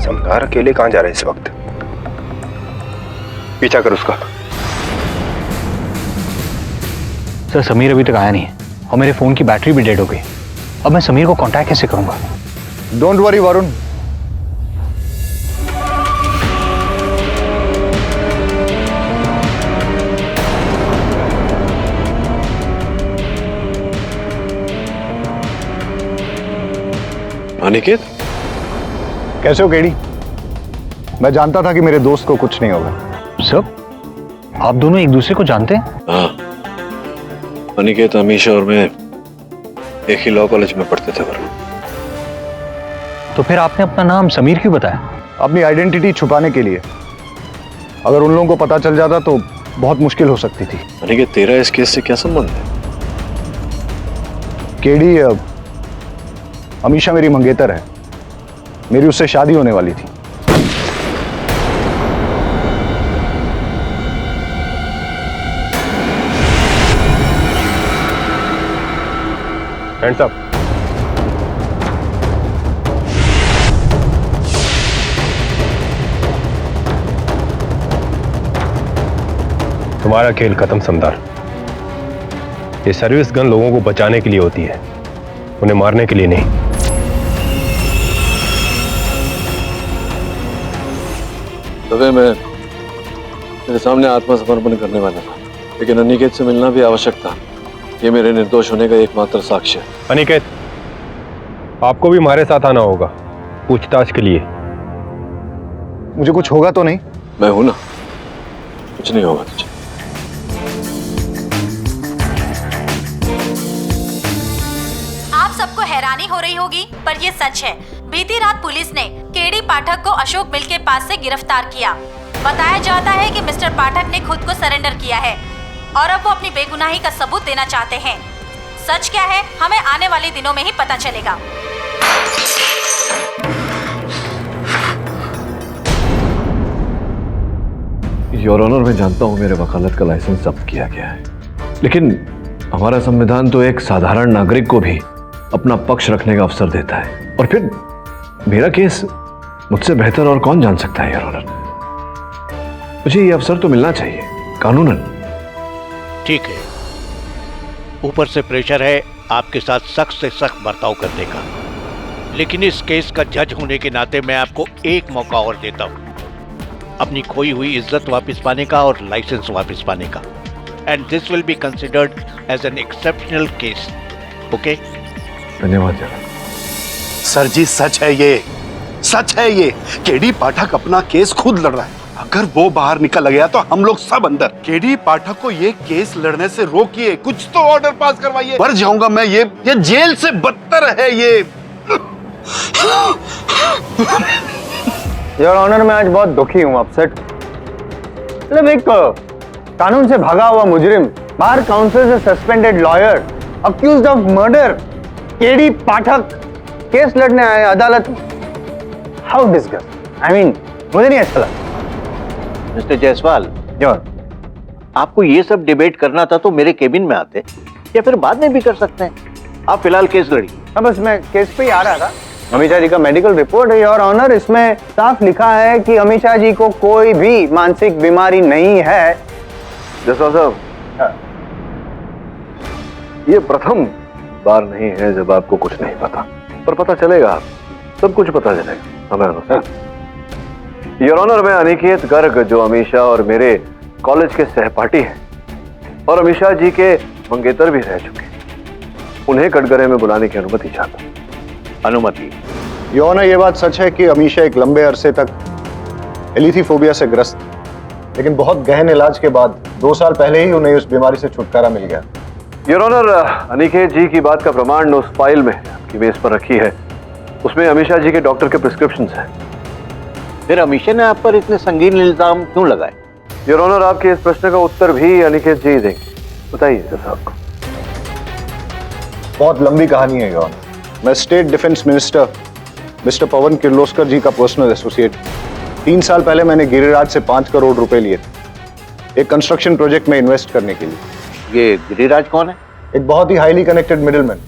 समदार अकेले कहाँ जा रहे हैं इस वक्त? पीछा कर उसका। सर समीर अभी तक आया नहीं है, और मेरे फोन की बैटरी भी डेड हो गई। अब मैं समीर को कांटेक्ट कैसे करूंगा? डोंट वरी वरुण, अनिकेत, कैसे हो केडी? मैं जानता था कि मेरे दोस्त को कुछ नहीं होगा। सर आप दोनों एक दूसरे को जानते हैं? हाँ, अनिकेत, अमीशा और मैं एक ही लॉ कॉलेज में पढ़ते थे वरुण। तो फिर आपने अपना नाम समीर क्यों बताया? अपनी आइडेंटिटी छुपाने के लिए। अगर उन लोगों को पता चल जाता तो बहुत मुश्किल हो सकती थी। यानी कि तेरा इस केस से क्या संबंध है? केडी अमीशा मेरी मंगेतर है, मेरी उससे शादी होने वाली थी। Hands up. तुम्हारा खेल खत्म समदार। ये सर्विस गन लोगों को बचाने के लिए होती है, उन्हें मारने के लिए नहीं। तभी मैं तेरे सामने आत्मसमर्पण करने वाला था, लेकिन अनिकेत से मिलना भी आवश्यक था। ये मेरे निर्दोष होने का एकमात्र साक्ष्य है। अनिकेत, आपको भी हमारे साथ आना होगा पूछताछ के लिए। मुझे कुछ होगा तो नहीं? मैं हूं ना, कुछ नहीं होगा तुझे। आप सबको हैरानी हो रही होगी, पर ये सच है। बीती रात पुलिस ने केडी पाठक को अशोक मिल के पास से गिरफ्तार किया। बताया जाता है कि मिस्टर पाठक ने खुद को सरेंडर किया है और अब वो अपनी बेगुनाही का सबूत देना चाहते हैं। सच क्या है, हमें आने वाले दिनों में ही पता चलेगा। योर ऑनर, मैं जानता हूं मेरे वकालत का लाइसेंस जब्त किया गया है, लेकिन हमारा संविधान तो एक साधारण नागरिक को भी अपना पक्ष रखने का अवसर देता है। और फिर मेरा केस मुझसे बेहतर और कौन जान सकता है योर ऑनर। मुझे ये अवसर तो मिलना चाहिए कानूनन। ठीक है, ऊपर से प्रेशर है आपके साथ सख्त से सख्त बर्ताव करने का, लेकिन इस केस का जज होने के नाते मैं आपको एक मौका और देता हूं अपनी खोई हुई इज्जत वापस पाने का और लाइसेंस वापस पाने का। And this will be considered as an exceptional case. Okay, धन्यवाद। सर जी, सच है ये, सच है ये। केडी पाठक अपना केस खुद लड़ रहा है। अगर वो बाहर निकल गया तो हम लोग सब अंदर। केडी पाठक को ये केस लड़ने से रोकिए, कुछ तो ऑर्डर पास करवाइए। मर जाऊंगा मैं, ये जेल से बदतर है ये। योर ऑनर, मैं आज बहुत दुखी हूँ, अपसेट। मतलब एक कानून से भागा हुआ मुजरिम, बार काउंसिल से suspended lawyer, accused of murder, KD Pathak case लड़ने आए अदालत में। हाउ डिस्गस्ट, आई मीन मुझे नहीं अच्छा लगा। मिस्टर जायसवाल, आपको ये सब डिबेट करना था तो मेरे केबिन में आते, या फिर बाद में भी कर सकते हैं। आप फिलहाल केस लड़िए। हाँ, बस मैं केस पे ही आ रहा था। अमीशा जी का मेडिकल रिपोर्ट है योर ऑनर, इसमें साफ लिखा है कि अमीशा जी को कोई भी मानसिक बीमारी नहीं है। जैसा साहब, ये प्रथम बार नहीं है जब आपको कुछ नहीं पता, पर पता चलेगा, सब कुछ पता चलेगा समय अनुसार। योर ऑनर, मैं अनिकेत गर्ग, जो अमीशा और मेरे कॉलेज के सहपाठी हैं और अमीशा जी के मंगेतर भी रह चुके हैं, उन्हें कटघरे में बुलाने की अनुमति चाहता हूं। अनुमति? योर ऑनर, ये बात सच है कि अमीशा एक लंबे अरसे तक एलिथीफोबिया से ग्रस्त, लेकिन बहुत गहन इलाज के बाद 2 साल पहले ही उन्हें उस बीमारी से छुटकारा मिल गया। योर ऑनर, अनिकेत जी की बात का प्रमाण उस फाइल में आपकी मेज पर रखी है, उसमें अमीशा जी के डॉक्टर के प्रिस्क्रिप्शंस हैं। फिर अमीशा ने आप पर इतने संगीन इल्जाम क्यों लगाए? योर ऑनर, आपके इस प्रश्न का उत्तर भी अनिकेत जी देंगे। बताइए साहब को। बहुत लंबी कहानी है योर ऑनर। मैं स्टेट डिफेंस मिनिस्टर मिस्टर पवन किर्लोस्कर जी का पर्सनल एसोसिएट। 3 साल पहले मैंने गिरिराज से 5 करोड़ रुपए लिए थे एक कंस्ट्रक्शन प्रोजेक्ट में इन्वेस्ट करने के लिए। ये गिरिराज कौन है? एक बहुत ही हाईली कनेक्टेड मिडिलमैन,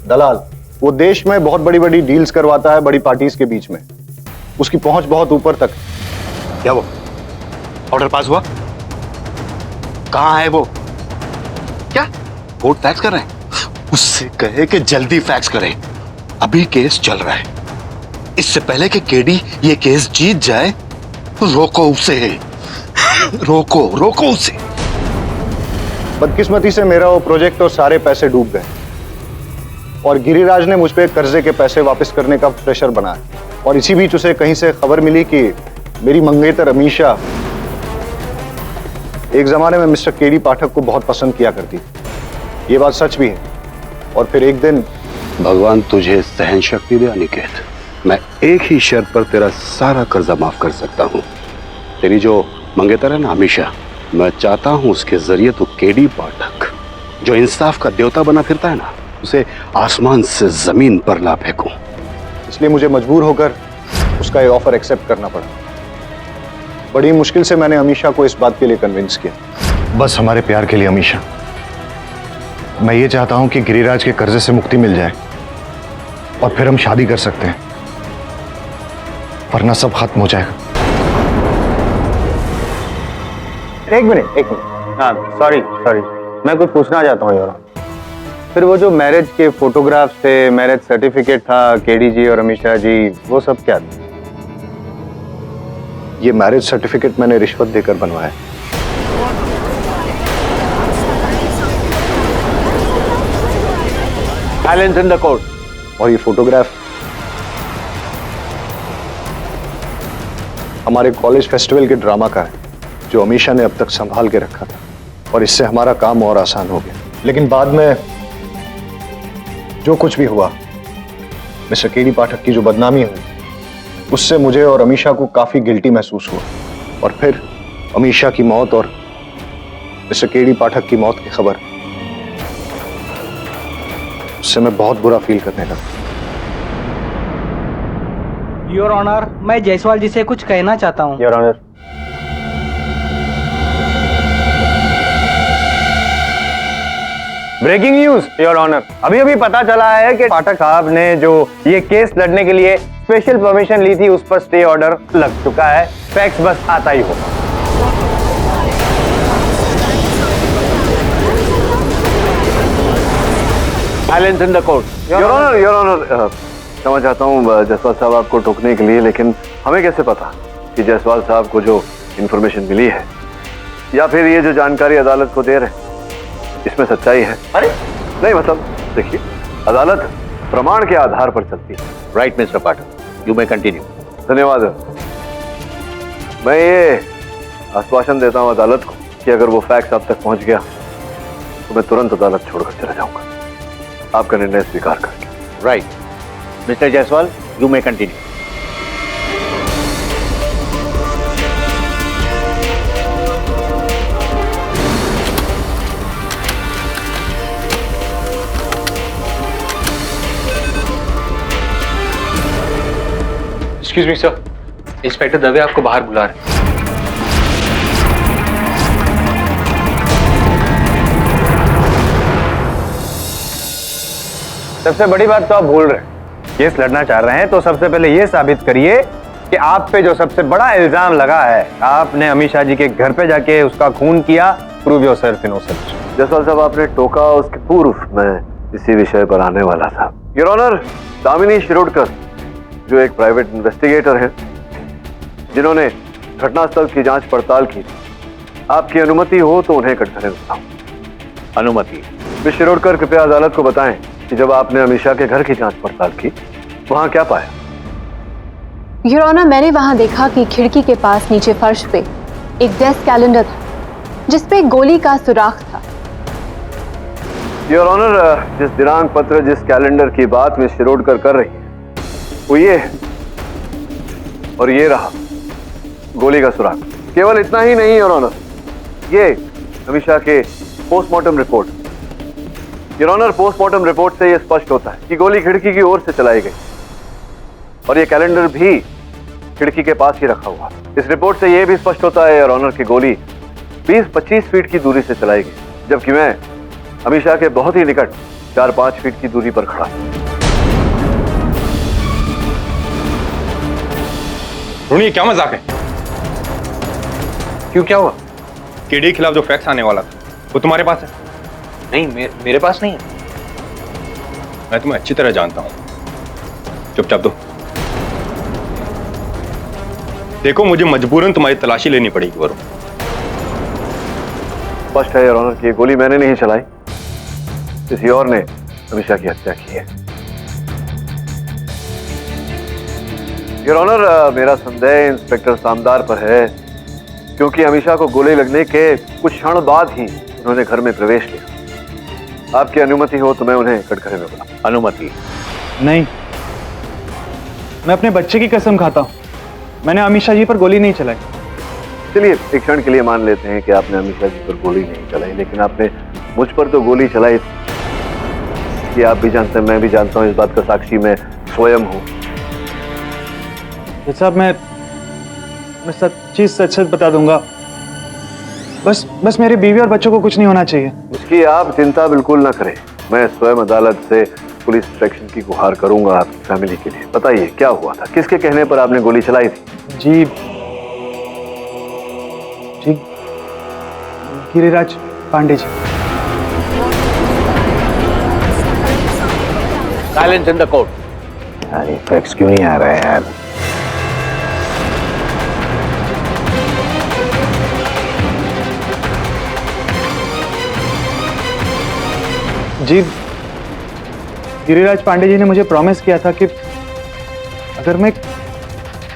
दलाल। वो देश में बहुत बड़ी बड़ी डील्स करवाता है बड़ी पार्टीज के बीच में। उसकी पहुंच बहुत ऊपर तक। क्या वो ऑर्डर पास हुआ? कहां है वो? क्या कोर्ट फैक्स कर रहे हैं? उससे कहे कि जल्दी फैक्स करे, अभी केस चल रहा है। इससे पहले कि केडी ये केस जीत जाए, रोको उसे, रोको उसे। बदकिस्मती से मेरा वो प्रोजेक्ट और सारे पैसे डूब गए और गिरिराज ने मुझ पे कर्जे के पैसे वापस करने का प्रेशर बनाया। और इसी बीच उसे कहीं से खबर मिली कि मेरी मंगेतर अमीशा एक जमाने में मिस्टर केडी पाठक को बहुत पसंद किया करती थी। ये बात सच भी है। और फिर एक दिन भगवान तुझे सहन शक्ति दे अनिकेत। मैं एक ही शर्त पर तेरा सारा कर्जा माफ कर सकता हूँ। तेरी जो मंगेतर है ना हमेशा, मैं चाहता हूँ उसके जरिए तो केडी पाठक जो इंसाफ का देवता बना फिरता है ना, उसे आसमान से जमीन पर ला फेंकूं। इसलिए मुझे मजबूर होकर उसका ये ऑफर एक्सेप्ट करना पड़ा। बड़ी मुश्किल से मैंने अमीशा को इस बात के लिए कन्विंस किया। बस हमारे प्यार के लिए अमीशा, मैं ये चाहता हूं कि गिरिराज के कर्जे से मुक्ति मिल जाए और फिर हम शादी कर सकते हैं, वरना सब खत्म हो जाएगा। एक मिनट। हाँ सॉरी, मैं कुछ पूछना चाहता हूँ यार। फिर वो जो मैरिज के फोटोग्राफ्स थे, मैरिज सर्टिफिकेट था, केडी जी और अमीशा जी, वो सब क्या था? ये मैरिज सर्टिफिकेट मैंने रिश्वत देकर बनवाया। Silence in the court. और ये फोटोग्राफ हमारे कॉलेज फेस्टिवल के ड्रामा का है, जो अमीशा ने अब तक संभाल के रखा था, और इससे हमारा काम और आसान हो गया। लेकिन बाद में जो कुछ भी हुआ, मिस्टर केडी पाठक की जो बदनामी हुई, उससे मुझे और अमीशा को काफी गिल्टी महसूस हुआ। और फिर अमीशा की मौत और मिस्टर केडी पाठक की मौत की खबर, उससे मैं बहुत बुरा फील करने लगा। योर ऑनर, मैं जायसवाल जी से कुछ कहना चाहता हूँ। Your honour. Breaking news your honour, अभी पता चला है कि पाठक साहब ने जो ये केस लड़ने के लिए स्पेशल परमिशन ली थी, उस पर स्टे ऑर्डर लग चुका है। फैक्स बस आता ही होगा। Silence in the court. Your honour, क्षमा चाहता हूँ जायसवाल साहब आपको टोकने के लिए, लेकिन हमें कैसे पता कि जायसवाल साहब को जो इन्फॉर्मेशन मिली है या फिर ये जो जानकारी अदालत को दे रहे हैं, इसमें सच्चाई है? अरे नहीं, मतलब देखिए, अदालत प्रमाण के आधार पर चलती है। Right mister Pathak, you may continue. धन्यवाद। मैं ये आश्वासन देता हूँ अदालत को कि अगर वो फैक्स आप तक पहुंच गया तो मैं तुरंत अदालत छोड़कर चला जाऊंगा, आपका निर्णय स्वीकार करके। Right mister Jaiswal, you may continue. Excuse me sir, inspector Dave आपको बाहर बुला रहे हैं। सबसे बड़ी बात तो आप भूल रहे हैं। केस लड़ना चाह रहे हैं तो सबसे पहले ये साबित करिए कि आप पे जो सबसे बड़ा इल्जाम लगा है, आपने अमीशा जी के घर पे जाके उसका खून किया। Prove yourself innocent. जायसवाल साहब, आपने टोका, उसके पूर्व मैं इसी विषय पर आने वाला था। योर ऑनर, दामिनी शिरोडकर जो एक प्राइवेट इन्वेस्टिगेटर हैं, जिन्होंने घटनास्थल की जांच पड़ताल की, आपकी अनुमति हो तो उन्हें कटघरे बताऊं। अनुमति? मिस शिरोडकर, कृपया अदालत को बताएं कि जब आपने अमीशा के घर की जांच पड़ताल की, वहां क्या पाया? योर ऑनर, मैंने वहां देखा कि खिड़की के पास नीचे फर्श पे एक डेस्क कैलेंडर था, जिसपे गोली का सुराख था। योर ऑनर, जिस दिनांक पत्र, जिस कैलेंडर की बात मिस शिरोडकर कर रही है, वो ये है, और ये रहा गोली का सुराग। केवल इतना ही नहीं योर ऑनर, ये अमीशा के postmortem report. Your honour, postmortem report से यह स्पष्ट होता है कि गोली खिड़की की ओर से चलाई गई, और ये कैलेंडर भी खिड़की के पास ही रखा हुआ। इस रिपोर्ट से यह भी स्पष्ट होता है योर ऑनर की गोली 20-25 फीट की दूरी से चलाई गई, जबकि मैं अमीशा के बहुत ही निकट 4-5 फीट की दूरी पर खड़ा हूं। रोनी, ये क्या मजाक है? क्यों, क्या हुआ? केडी के खिलाफ जो फैक्स आने वाला था, वो तुम्हारे पास है? नहीं, मेरे पास नहीं है। मैं तुम्हें अच्छी तरह जानता हूं। चुपचाप दो। देखो, मुझे मजबूरन तुम्हारी तलाशी लेनी पड़ेगी वरुण। स्पष्ट है योर ऑनर कि गोली मैंने नहीं चलाई, किसी और ने अमीशा की हत्या की है। योर ऑनर, मेरा संदेह इंस्पेक्टर सामदार पर है, क्योंकि अमीशा को गोली लगने के कुछ क्षण बाद ही उन्होंने घर में प्रवेश किया। आपकी अनुमति हो तो मैं उन्हें कटघरे में बुलाऊं। अनुमति? नहीं, मैं अपने बच्चे की कसम खाता हूँ, मैंने अमीशा जी पर गोली नहीं चलाई। चलिए एक क्षण के लिए मान लेते हैं कि आपने अमीशा जी पर गोली नहीं चलाई, लेकिन आपने मुझ पर तो गोली चलाई। कि आप भी जानते हैं, मैं भी जानता हूँ, इस बात का साक्षी मैं स्वयं हूँ। साहब मैं सब चीज सच सच बता दूंगा। बस मेरी बीवी और बच्चों को कुछ नहीं होना चाहिए। उसकी आप चिंता बिल्कुल ना करें। मैं स्वयं अदालत से पुलिस प्रोटेक्शन की गुहार करूंगा आपकी फैमिली के लिए। बताइए क्या हुआ था, किसके कहने पर आपने गोली चलाई थी? जी Giriraj Pandey ji. Silence in the court. अरे फैक्स क्यों नहीं आ रहा है यार? जी गिरिराज पांडे जी ने मुझे प्रॉमिस किया था कि अगर मैं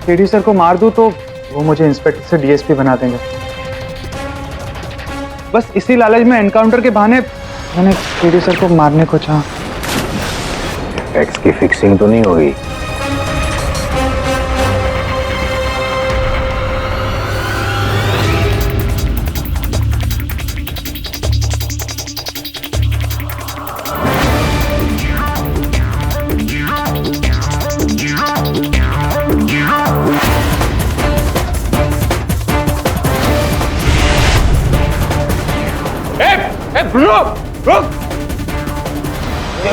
केडी सर को मार दूं तो वो मुझे इंस्पेक्टर से डीएसपी बना देंगे। बस इसी लालच में एनकाउंटर के बहाने मैंने केडी सर को मारने को चाहा। फैक्स की फिक्सिंग तो नहीं होगी? रुक!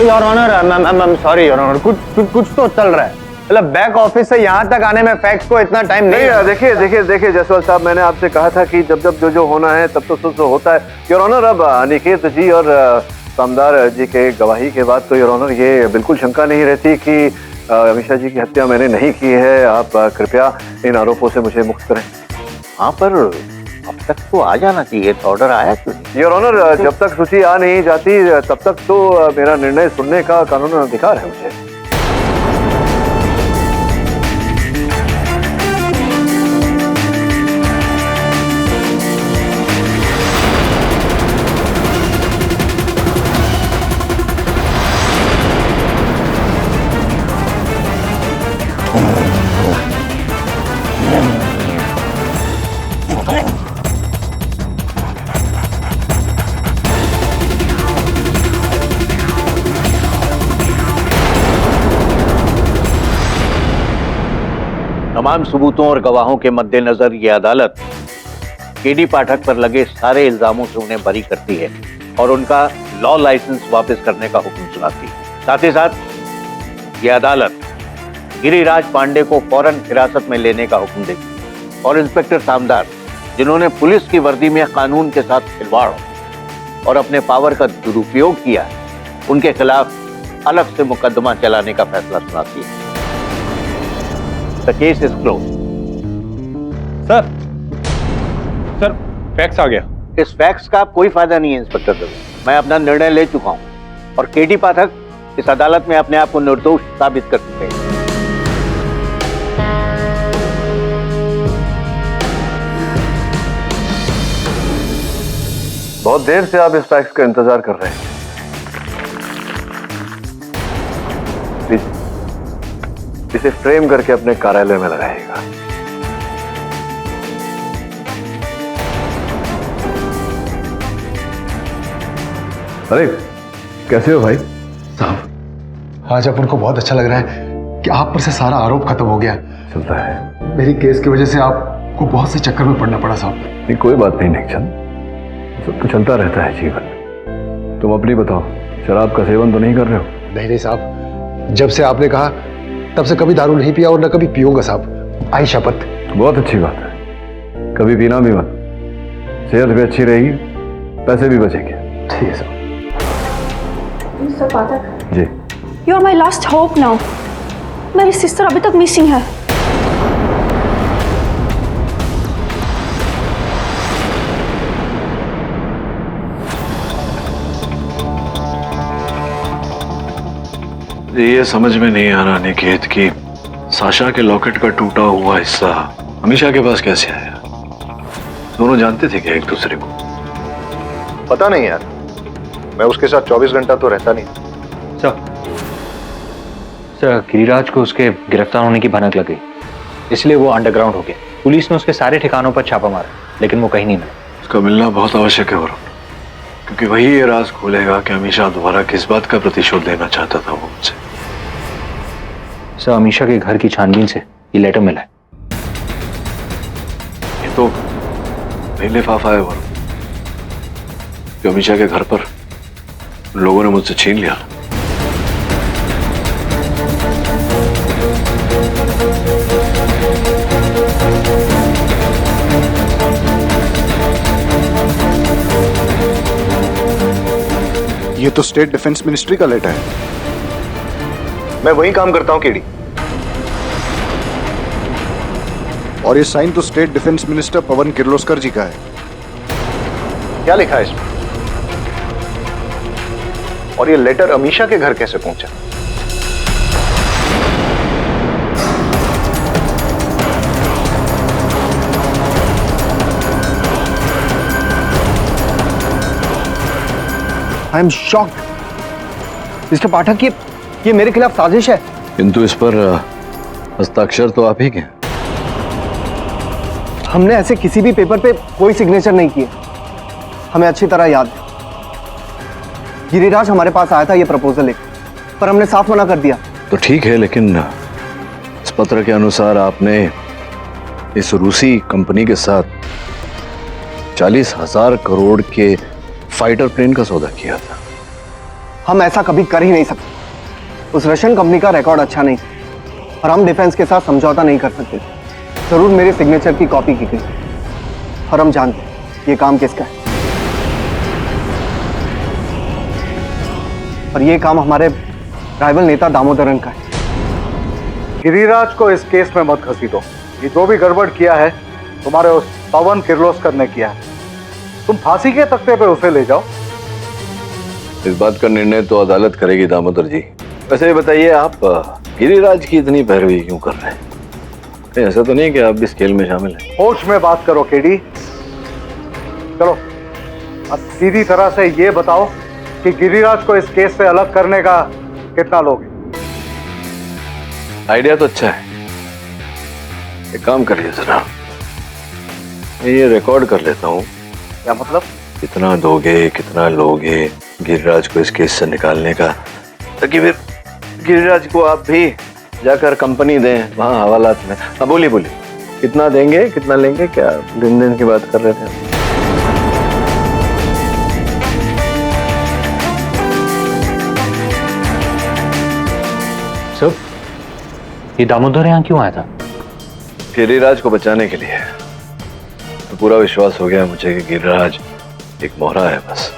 Your honour, I am sorry your honour, कुछ तो चल रहा है। मतलब बैक ऑफिस से यहाँ तक आने में फैक्स को इतना टाइम नहीं। देखिए जायसवाल साहब, मैंने आपसे कहा था कि जब जो होना है तब तो होता है। योर ऑनर, अब अनिकेत जी और सामदार जी के गवाही के बाद तो योर ऑनर ये बिल्कुल शंका नहीं रहती कि अमीशा जी की हत्या मैंने नहीं की है। आप कृपया इन आरोपों से मुझे मुक्त करें। हाँ, पर अब तक तो आ जाना चाहिए था, ऑर्डर आया क्यों नहीं? योर ऑनर, जब तक सूची आ नहीं जाती तब तक तो मेरा निर्णय सुनने का कानूनी अधिकार है मुझे। तमाम सबूतों और गवाहों के मद्देनजर ये अदालत केडी पाठक पर लगे सारे इल्जामों से उन्हें बरी करती है और उनका लॉ लाइसेंस वापस करने का हुक्म सुनाती है। साथ ही साथ ये अदालत गिरिराज पांडे को फौरन हिरासत में लेने का हुक्म देती है और इंस्पेक्टर सामदार, जिन्होंने पुलिस की वर्दी में कानून के साथ खिलवाड़ और अपने पावर का दुरुपयोग किया, उनके खिलाफ अलग से मुकदमा चलाने का फैसला सुनाती है। The case is closed. Sir fax आ गया। इस फैक्स का कोई फायदा नहीं है इंस्पेक्टर दवे, मैं अपना निर्णय ले चुका हूं और केडी पाठक इस अदालत में अपने आप को निर्दोष साबित कर चुके हैं। बहुत देर से आप इस फैक्स का इंतजार कर रहे हैं। इसे फ्रेम करके अपने कार्यालय में लगाएगा। अरे कैसे हो भाई साहब? आज अपन को बहुत अच्छा लग रहा है कि आप पर से सारा आरोप खत्म हो गया। चलता है, मेरी केस की वजह से आपको बहुत से चक्कर में पड़ना पड़ा साहब। नहीं, कोई बात नहीं निकचंद, सब तो चलता रहता है जीवन में। तुम अपनी बताओ, शराब का सेवन तो नहीं कर रहे हो? नहीं साहब, जब से आपने कहा तब से कभी दारू नहीं पिया और न कभी पीऊंगा साहब, आई शपथ। बहुत अच्छी बात है, कभी पीना भी मत, सेहत भी अच्छी रहेगी, पैसे भी बचेंगे। ठीक है साहब। जी, You are my last hope now. मेरी सिस्टर अभी तक मिसिंग है। ये समझ में नहीं आ रहा निकेत कि साशा के लॉकेट का टूटा हुआ हिस्सा अमीशा के पास कैसे आया? दोनों जानते थे क्या एक दूसरे को? पता नहीं यार, मैं उसके साथ 24 घंटा तो रहता नहीं। सर गिरिराज को उसके गिरफ्तार होने की भनक लग गई, इसलिए वो अंडरग्राउंड हो गया। पुलिस ने उसके सारे ठिकानों पर छापा मारा, लेकिन वो कहीं नहीं मिला। उसका मिलना बहुत आवश्यक है वरुण, क्योंकि वही ये राज खोलेगा कि अमीशा दोबारा किस बात का प्रतिशोध लेना चाहता था वो मुझसे। सर अमीशा के घर की छानबीन से ये लेटर मिला है। ये तो वही लिफाफा है वरुण, जो अमीशा के घर पर लोगों ने मुझसे छीन लिया। ये तो स्टेट डिफेंस मिनिस्ट्री का लेटर है। मैं वही काम करता हूं केडी। और ये साइन तो स्टेट डिफेंस मिनिस्टर पवन किर्लोस्कर जी का है। क्या लिखा है इसमें? और ये लेटर अमीशा के घर कैसे पहुंचा? आई एम शॉक्ड मिस्टर पाठक, ये मेरे खिलाफ साजिश है। किंतु इस पर हस्ताक्षर तो आप ही के। हमने ऐसे किसी भी पेपर पे कोई सिग्नेचर नहीं किए। हमें अच्छी तरह याद है, गिरिराज हमारे पास आया था ये प्रपोजल लेकर, पर हमने साफ मना कर दिया। तो ठीक है, लेकिन इस पत्र के अनुसार आपने इस रूसी कंपनी के साथ 40,000 करोड़ के फाइटर प्लेन का सौदा किया था। हम ऐसा कभी कर ही नहीं सकते। उस रशियन कंपनी का रिकॉर्ड अच्छा नहीं और हम डिफेंस के साथ समझौता नहीं कर सकते। जरूर मेरे सिग्नेचर की कॉपी की गई और हम जानते हैं ये काम किसका है। और ये काम हमारे राइवल नेता दामोदरन का है। गिरिराज को इस केस में मत घसीटो। ये जो भी गड़बड़ किया है तुम्हारे उस पवन किर्लोस्कर ने किया है। तुम फांसी के तख्ते पे उसे ले जाओ। इस बात का निर्णय तो अदालत करेगी दामोदर जी। वैसे ये बताइए, आप गिरिराज की इतनी पैरवी क्यों कर रहे हैं? कहीं ऐसा तो नहीं कि आप भी इस खेल में शामिल हैं? होश में बात करो केडी। चलो अब सीधी तरह से ये बताओ कि गिरिराज को इस केस से अलग करने का कितना लोगे? आइडिया तो अच्छा है, एक काम करिए जरा, मैं ये रिकॉर्ड कर लेता हूँ। क्या मतलब? कितना दोगे, कितना लोगे गिरिराज को इस केस से निकालने का, ताकि फिर गिरिराज को आप भी जाकर कंपनी दें वहाँ हवालात में। हाँ बोलिए बोलिए, कितना देंगे, कितना लेंगे? क्या लेन-देन की बात कर रहे थे? सर ये दामोदर यहाँ क्यों आया था? गिरिराज को बचाने के लिए। तो पूरा विश्वास हो गया मुझे कि गिरिराज एक मोहरा है बस।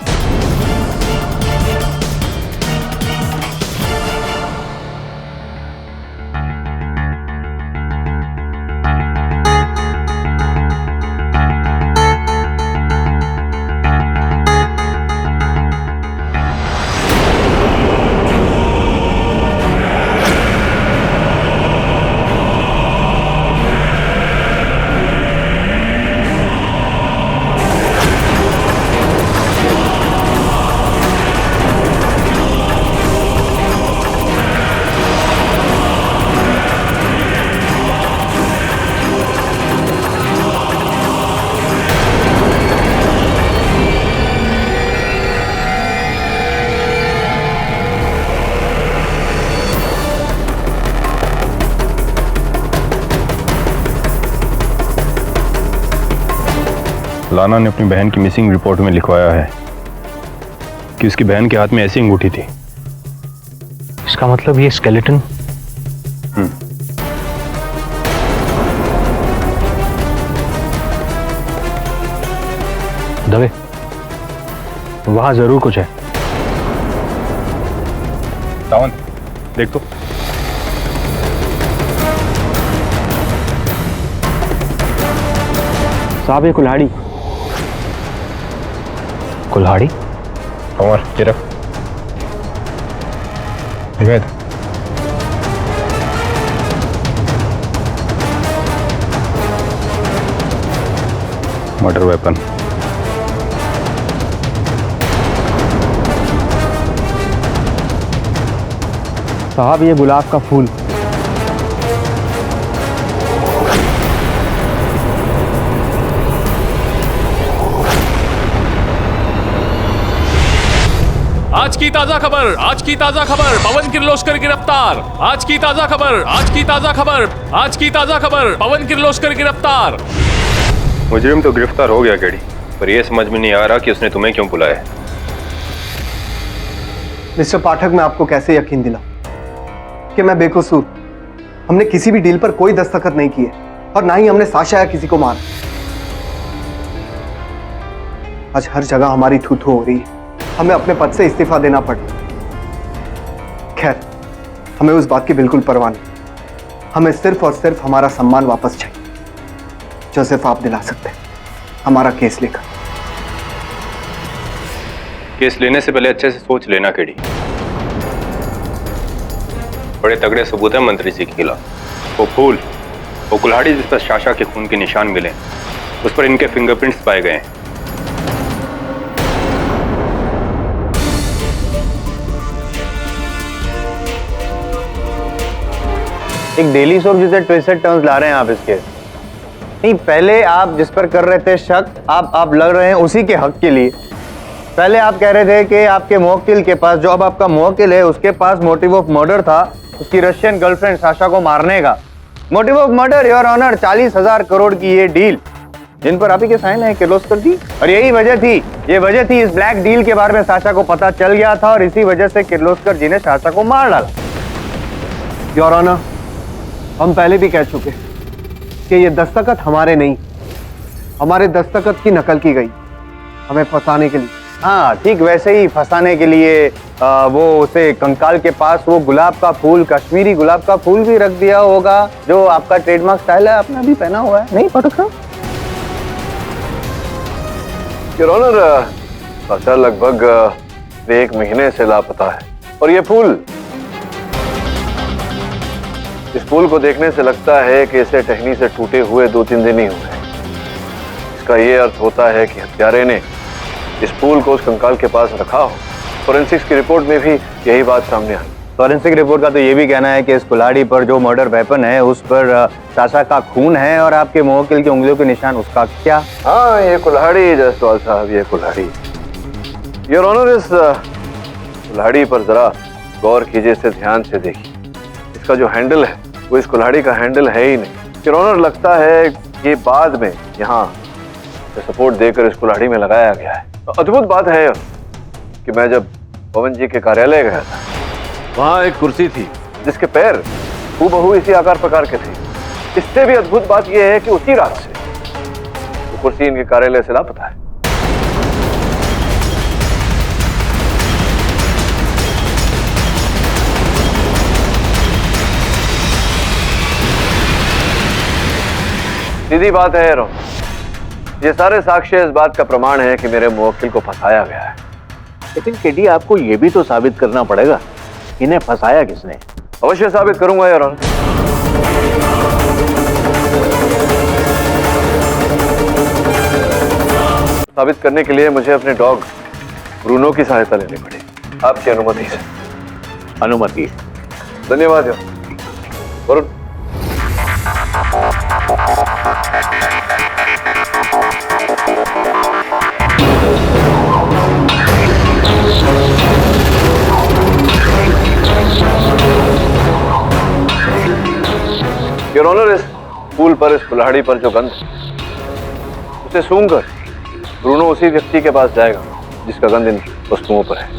लाना ने अपनी बहन की मिसिंग रिपोर्ट में लिखवाया है कि उसकी बहन के हाथ में ऐसी अंगूठी थी। इसका मतलब ये स्केलेटन? दवे, वहां जरूर कुछ है। सावंत देख तो। साहब ये कुल्हाड़ी। कुल्हाड़ी? और ये रख। निवेद। Murder weapon. साहब ये गुलाब का फूल। आज की ताजा खबर, आज की ताजा खबर, पवन किर्लोस्कर गिरफ्तार। आज की ताजा खबर, आज की ताजा खबर, आज की ताजा खबर, पवन किर्लोस्कर गिरफ्तार। मुजरिम तो गिरफ्तार हो गया केडी, पर यह समझ में नहीं आ रहा कि उसने तुम्हें क्यों बुलाया। मिस्टर पाठक, मैं आपको कैसे यकीन दिलाऊं कि मैं बेकसूर। हमने किसी भी डील पर कोई दस्तखत नहीं किए और ना ही हमने साशा या किसी को मारा। आज हर जगह हमारी थू-थू हो रही है, हमें अपने पद से इस्तीफा देना पड़ा। खैर, हमें उस बात की बिल्कुल परवाह नहीं। हमें सिर्फ और सिर्फ हमारा सम्मान वापस चाहिए, जो सिर्फ आप दिला सकते हैं। हमारा केस लेकर। केस लेने से पहले अच्छे से सोच लेना केडी। बड़े तगड़े सबूत हैं मंत्री जी के खिलाफ। वो फूल, वो कुल्हाड़ी जिस पर साशा के खून के निशान मिले, उस पर इनके फिंगरप्रिंट्स पाए गए हैं। एक डेली सोप जिसे ट्विस्टेड टर्न्स ला रहे हैं आप इसके। नहीं, पहले आप जिस पर कर रहे थे शक, आप लग रहे हैं उसी के हक के लिए। पहले आप कह रहे थे कि आपके मुवक्किल के पास, जो अब आपका मुवक्किल है, उसके पास मोटिव ऑफ मर्डर था, उसकी रशियन गर्लफ्रेंड साशा को मारने का। Motive of murder, your honour, 40,000 crore की ये डील जिन पर आप ही के साइन है किर्लोस्कर जी। और यही वजह थी, ये वजह थी, इस ब्लैक डील के बारे में साशा को पता चल गया था और इसी वजह से किर्लोस्कर जी ने साशा को मार डाला। योर ऑनर, हम पहले भी कह चुके कि ये दस्तखत हमारे नहीं, हमारे दस्तखत की नकल की गई, हमें फंसाने के लिए। हाँ ठीक वैसे ही फंसाने के लिए वो उसे कंकाल के पास वो गुलाब का फूल, कश्मीरी गुलाब का फूल भी रख दिया होगा, जो आपका ट्रेडमार्क स्टाइल है, आपने अभी पहना हुआ है। नहीं पाठक साहब? योर ऑनर, साशा लगभग 1 महीने से लापता है और ये फूल, इस फूल को देखने से लगता है कि इसे टहनी से टूटे हुए 2-3 दिन ही हुए। इसका ये अर्थ होता है कि हत्यारे ने इस फूल को उस कंकाल के पास रखा हो। फोरेंसिक्स की रिपोर्ट में भी यही बात सामने आई। फॉरेंसिक रिपोर्ट का तो ये भी कहना है कि इस कुल्हाड़ी पर जो मर्डर वेपन है उस पर साशा का खून है और आपके मुवक्किल की उंगलियों के निशान उसका क्या? हाँ, ये कुल्हाड़ी जयसवाल साहब, ये कुल्हाड़ी। योर ऑनर, इस कुल्हाड़ी पर जरा गौर कीजिए, इसे ध्यान से देखिए। इसका जो हैंडल है वो इस कुल्हाड़ी का हैंडल है ही नहीं। योर ऑनर, लगता है ये बाद में यहाँ सपोर्ट देकर इस कुल्हाड़ी में लगाया गया है। अद्भुत बात है कि मैं जब पवन जी के कार्यालय गया था, वहाँ एक कुर्सी थी जिसके पैर हूबहू इसी आकार प्रकार के थे। इससे भी अद्भुत बात यह है कि उसी रात से वो कुर्सी इनके कार्यालय से लापता है। सीधी बात है रो, ये सारे साक्ष्य इस बात का प्रमाण है कि मेरे मुवक्किल को फंसाया गया है। लेकिन केडी, आपको यह भी तो साबित करना पड़ेगा इन्हें फंसाया किसने। अवश्य साबित करूंगा यार। साबित करने के लिए मुझे अपने डॉग ब्रूनो की सहायता लेनी पड़ी, आपकी अनुमति से। अनुमति? धन्यवाद यार। वरुण, योर ऑनर, इस फूल पर, इस कुल्हाड़ी पर जो गंध, उसे सूंघकर ब्रूनो उसी व्यक्ति के पास जाएगा जिसका गंध इन वस्तुओं पर है।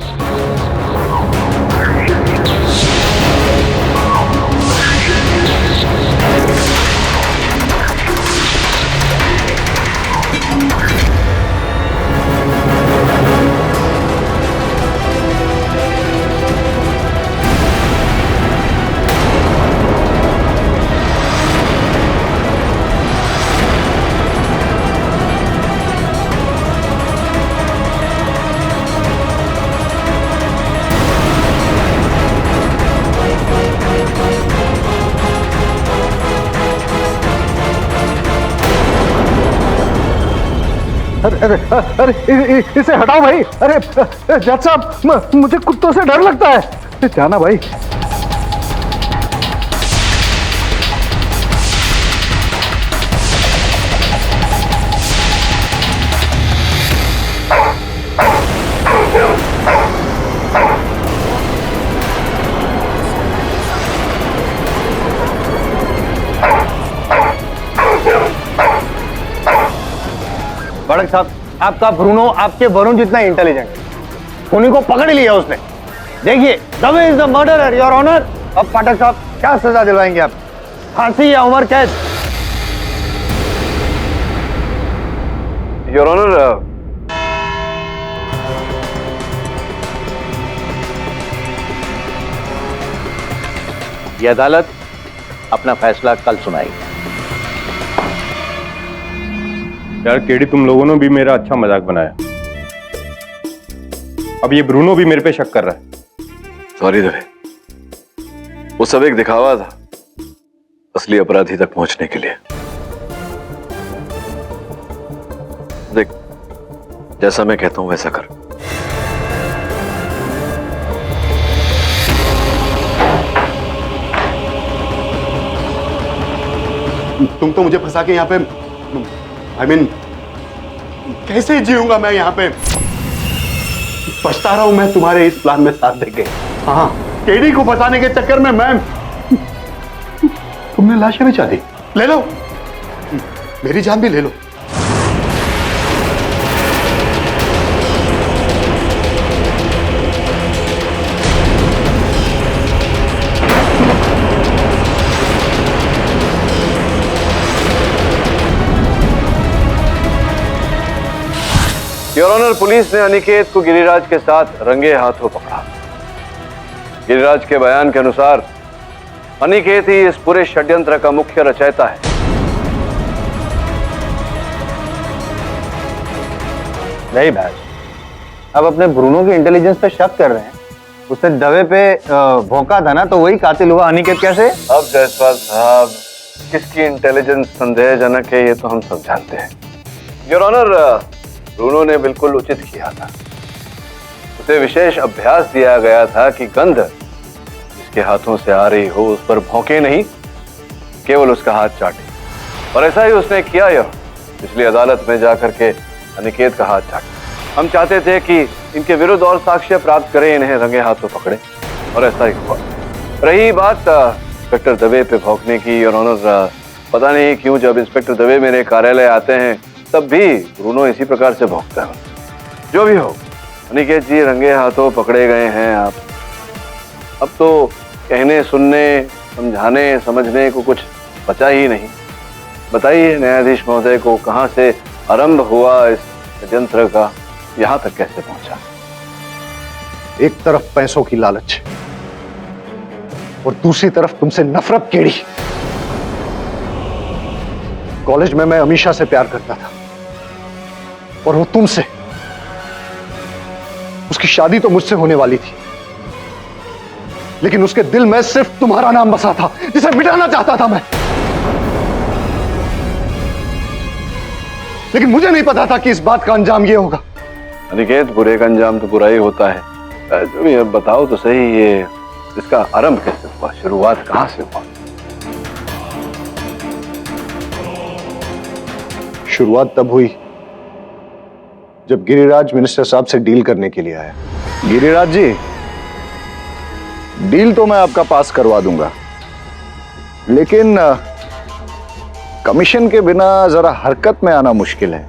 अरे इसे हटाओ भाई। अरे जज साहब, मुझे कुत्तों से डर लगता है। जाना भाई। पाठक साहब, आपका ब्रूनो आपके वरुण जितना इंटेलिजेंट है। उन्हीं को पकड़ लिया उसने। देखिए, Dave is the murderer, your honour. अब पाठक साहब क्या सजा दिलवाएंगे आप? फांसी या उम्र कैद? योर ऑनर, ये अदालत अपना फैसला कल सुनाएगी। यार केडी, तुम लोगों ने भी मेरा अच्छा मजाक बनाया। अब ये ब्रूनो भी मेरे पे शक कर रहा है। सॉरी दवे, वो सब एक दिखावा था असली अपराधी तक पहुंचने के लिए। देख, जैसा मैं कहता हूं वैसा कर। तुम तो मुझे फंसा के यहाँ पे, I mean, कैसे जीऊंगा मैं यहाँ पे? पछता रहा हूं मैं तुम्हारे इस प्लान में साथ दे के। हाँ, केडी को बचाने के चक्कर में मैं, तुमने लाशें बचा दी। ले लो, मेरी जान भी ले लो। योर ऑनर, पुलिस ने अनिकेत को गिरिराज के साथ रंगे हाथों पकड़ा। गिरिराज के बयान के अनुसार अनिकेत ही इस पूरे षड्यंत्र का मुख्य रचयिता है। नहीं भाई, अब अपने ब्रूनो की इंटेलिजेंस पे शक कर रहे हैं। उसने दवे पे भौंका था ना, तो वही कातिल हुआ। अनिकेत कैसे? अब जायसवाल साहब, किसकी इंटेलिजेंस संदेहजनक है ये तो हम सब जानते हैं। योर ऑनर, ब्रूनो ने बिल्कुल उचित किया था। उसे विशेष अभ्यास दिया गया था कि गंध जिसके हाथों से आ रही हो उस पर भौंके नहीं, केवल उसका हाथ चाटे। और ऐसा ही उसने किया। यह पिछली अदालत में जाकर के अनिकेत का हाथ चाटा। हम चाहते थे कि इनके विरुद्ध और साक्ष्य प्राप्त करें, इन्हें रंगे हाथों पकड़े, और ऐसा ही हुआ। रही बात इंस्पेक्टर दवे पे भौंकने की, योर ऑनर, पता नहीं क्यों जब इंस्पेक्टर दवे मेरे कार्यालय आते हैं तब भी ब्रूनो इसी प्रकार से भौंकता है। जो भी हो, अनिकेत जी रंगे हाथों पकड़े गए हैं। आप अब तो कहने, सुनने, समझाने, समझने को कुछ बचा ही नहीं। बताइए न्यायाधीश महोदय को, कहां से आरंभ हुआ इस षड्यंत्र का, यहां तक कैसे पहुंचा? एक तरफ पैसों की लालच और दूसरी तरफ तुमसे नफरत। केडी, कॉलेज में मैं अमीशा से प्यार करता था और वो तुमसे। उसकी शादी तो मुझसे होने वाली थी, लेकिन उसके दिल में सिर्फ तुम्हारा नाम बसा था, जिसे मिटाना चाहता था मैं। लेकिन मुझे नहीं पता था कि इस बात का अंजाम ये होगा। अनिकेत, बुरे का अंजाम तो बुरा ही होता है। जो भी, अब बताओ तो सही, ये इसका आरंभ कैसे हुआ? शुरुआत कहां से हुआ? शुरुआत तब हुई जब गिरिराज मिनिस्टर साहब से डील करने के लिए आया। गिरिराज जी, डील तो मैं आपका पास करवा दूंगा, लेकिन कमीशन के बिना जरा हरकत में आना मुश्किल है।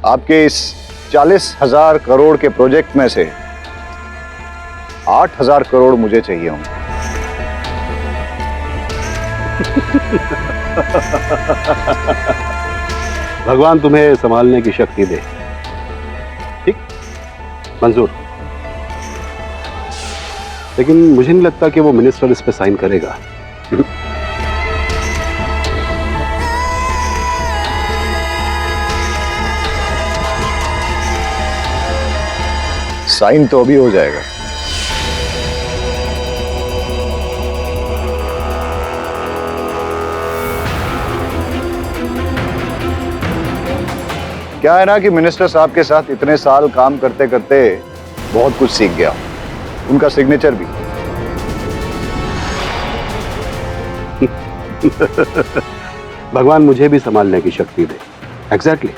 आपके इस 40,000 करोड़ के प्रोजेक्ट में से 8,000 करोड़ मुझे चाहिए होंगे। भगवान तुम्हें संभालने की शक्ति दे। ठीक, मंजूर। लेकिन मुझे नहीं लगता कि वो मिनिस्टर इस पे साइन करेगा। साइन तो अभी हो जाएगा। क्या है ना कि मिनिस्टर साहब के साथ इतने साल काम करते करते बहुत कुछ सीख गया। उनका सिग्नेचर भी। भगवान मुझे भी संभालने की शक्ति दे। एग्जैक्टली,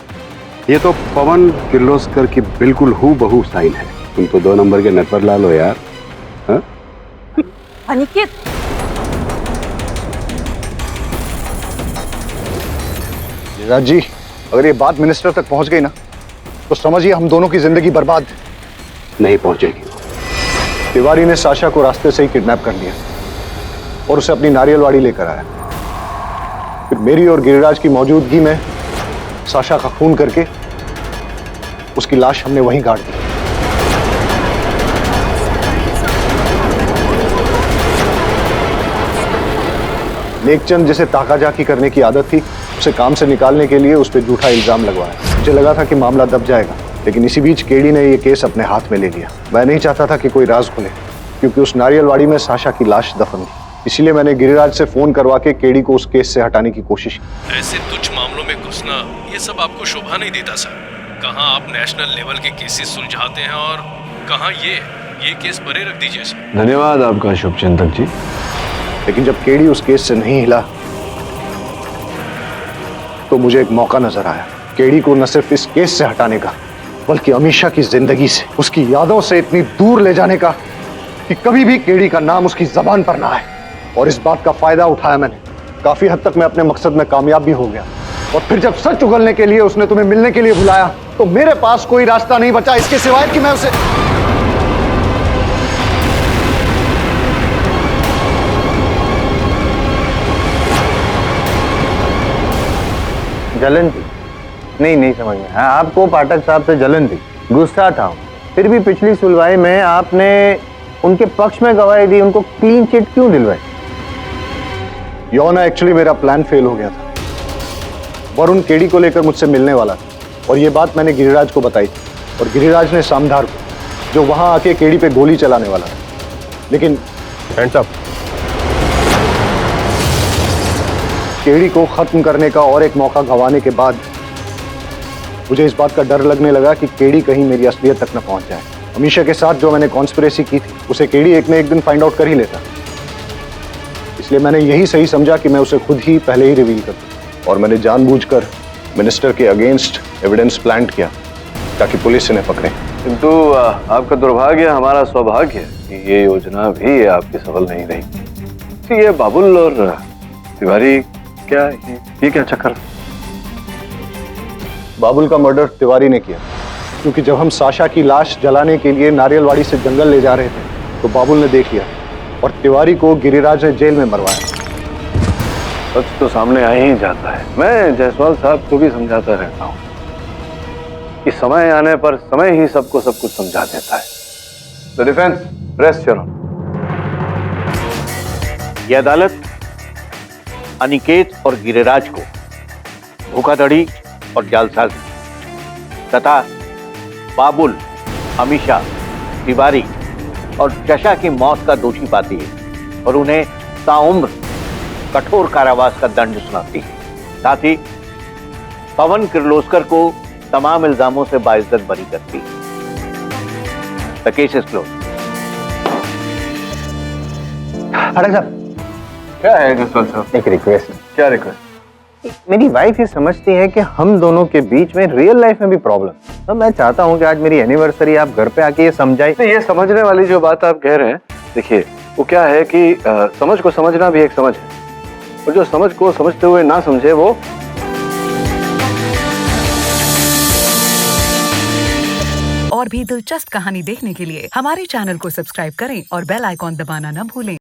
ये तो पवन किर्लोस्कर की बिल्कुल हूबहू साइन है। तुम तो 2 नंबर के नटवर लाल हो यार। हाँ? अनिकेत, गिरिराज जी, अगर ये बात मिनिस्टर तक पहुंच गई ना, तो समझिए हम दोनों की जिंदगी बर्बाद नहीं पहुंचेगी। तिवारी ने साशा को रास्ते से ही किडनैप कर लिया और उसे अपनी नारियलवाड़ी लेकर आया। फिर मेरी और गिरिराज की मौजूदगी में साशा का खून करके उसकी लाश हमने वहीं गाड़ दी। नेकचंद जिसे ताकाजाकी करने की आदत थी, उसे काम से निकालने के लिए उस पर झूठा इल्जाम लगवाया। मुझे लगा था कि मामला दब जाएगा, लेकिन इसी बीच केडी ने यह केस अपने हाथ में ले लिया। मैं नहीं चाहता था कि कोई राज खुले, क्योंकि उस नारियलवाड़ी में साशा की लाश दफन थी। इसीलिए मैंने गिरिराज से फोन करवा के केडी को उस केस से हटाने की कोशिश की। ऐसे तुच्छ मामलों में घुसना ये सब आपको शोभा नहीं देता सर। कहाँ आप नेशनल लेवल के केसेस सुलझाते हैं और कहाँ ये केस परे रख दीजिए सर। धन्यवाद आपका शुभचिंतक जी। लेकिन जब केडी उस केस से नहीं हिला तो मुझे एक मौका नजर आया केडी को न सिर्फ इस केस से हटाने का, बल्कि अमीशा की जिंदगी से, उसकी यादों से इतनी दूर ले जाने का कि कभी भी केडी का नाम उसकी जबान पर ना आए। और इस बात का फायदा उठाया मैंने। काफी हद तक मैं अपने मकसद में कामयाब भी हो गया। और फिर जब सच उगलने के लिए उसने तुम्हें मिलने के लिए बुलाया तो मेरे पास कोई रास्ता नहीं बचा इसके सिवाय कि मैं उसे जलन थी? नहीं समझ में। हाँ, आपको पाठक साहब से जलन थी, गुस्सा था। फिर भी पिछली सुनवाई में आपने उनके पक्ष में गवाही दी, उनको क्लीन चिट क्यों दिलवाई? योना, एक्चुअली मेरा प्लान फेल हो गया था। वरुण केडी को लेकर मुझसे मिलने वाला था और ये बात मैंने गिरिराज को बताई थी। और गिरिराज ने सामधार को, जो वहां आके केडी पे गोली चलाने वाला था। लेकिन केडी को खत्म करने का और एक मौका गंवाने के बाद मुझे इस बात का डर लगने लगा कि केडी कहीं मेरी असलियत तक न पहुंच जाए। अमीशा के साथ जो मैंने कॉन्स्पिरेसी की थी उसे केडी एक न एक दिन फाइंड आउट कर ही लेता। इसलिए मैंने यही सही समझा कि मैं उसे खुद ही पहले ही रिवील कर दूं। और मैंने जानबूझकर मिनिस्टर के अगेंस्ट एविडेंस प्लांट किया ताकि पुलिस इन्हें पकड़े। किंतु आपका दुर्भाग्य हमारा सौभाग्य कि ये योजना भी आपकी सफल नहीं रही। तो ये बाबुल और तिवारी क्या ये क्या चक्कर? बाबुल का मर्डर तिवारी ने किया, क्योंकि जब हम साशा की लाश जलाने के लिए नारियलवाड़ी से जंगल ले जा रहे थे तो बाबुल ने देख लिया और तिवारी को गिरिराज ने जेल में मरवाया। सच तो सामने आ ही जाता है। मैं जायसवाल साहब को भी समझाता रहता हूँ कि समय आने पर समय ही सबको सब कुछ समझा देता है। The defence, rest your honour. यह अदालत अनिकेत और गिरिराज को धोखाधड़ी और जालसाजी तथा बाबुल, अमीशा, तिवारी और चशा की मौत का दोषी पाती है और उन्हें ताउम्र कठोर कारावास का दंड सुनाती है। साथ ही पवन किर्लोस्कर को तमाम इल्जामों से बाइज्जत बरी करती है। The case is close. Pathak साहब, क्या है जसवाल साहब? एक रिक्वेस्ट। क्या रिक्वेस्ट? मेरी वाइफ ये समझती है कि हम दोनों के बीच में रियल लाइफ में भी प्रॉब्लम, तो मैं चाहता हूँ कि आज मेरी एनिवर्सरी आप घर पे आके ये समझाए। ये समझने वाली जो बात आप कह रहे हैं, देखिए वो क्या है कि समझ को समझना भी एक समझ है, और जो समझ को समझते हुए ना समझे वो और भी दिलचस्प कहानी देखने के लिए हमारे चैनल को सब्सक्राइब करें और बेल आइकॉन दबाना न भूलें।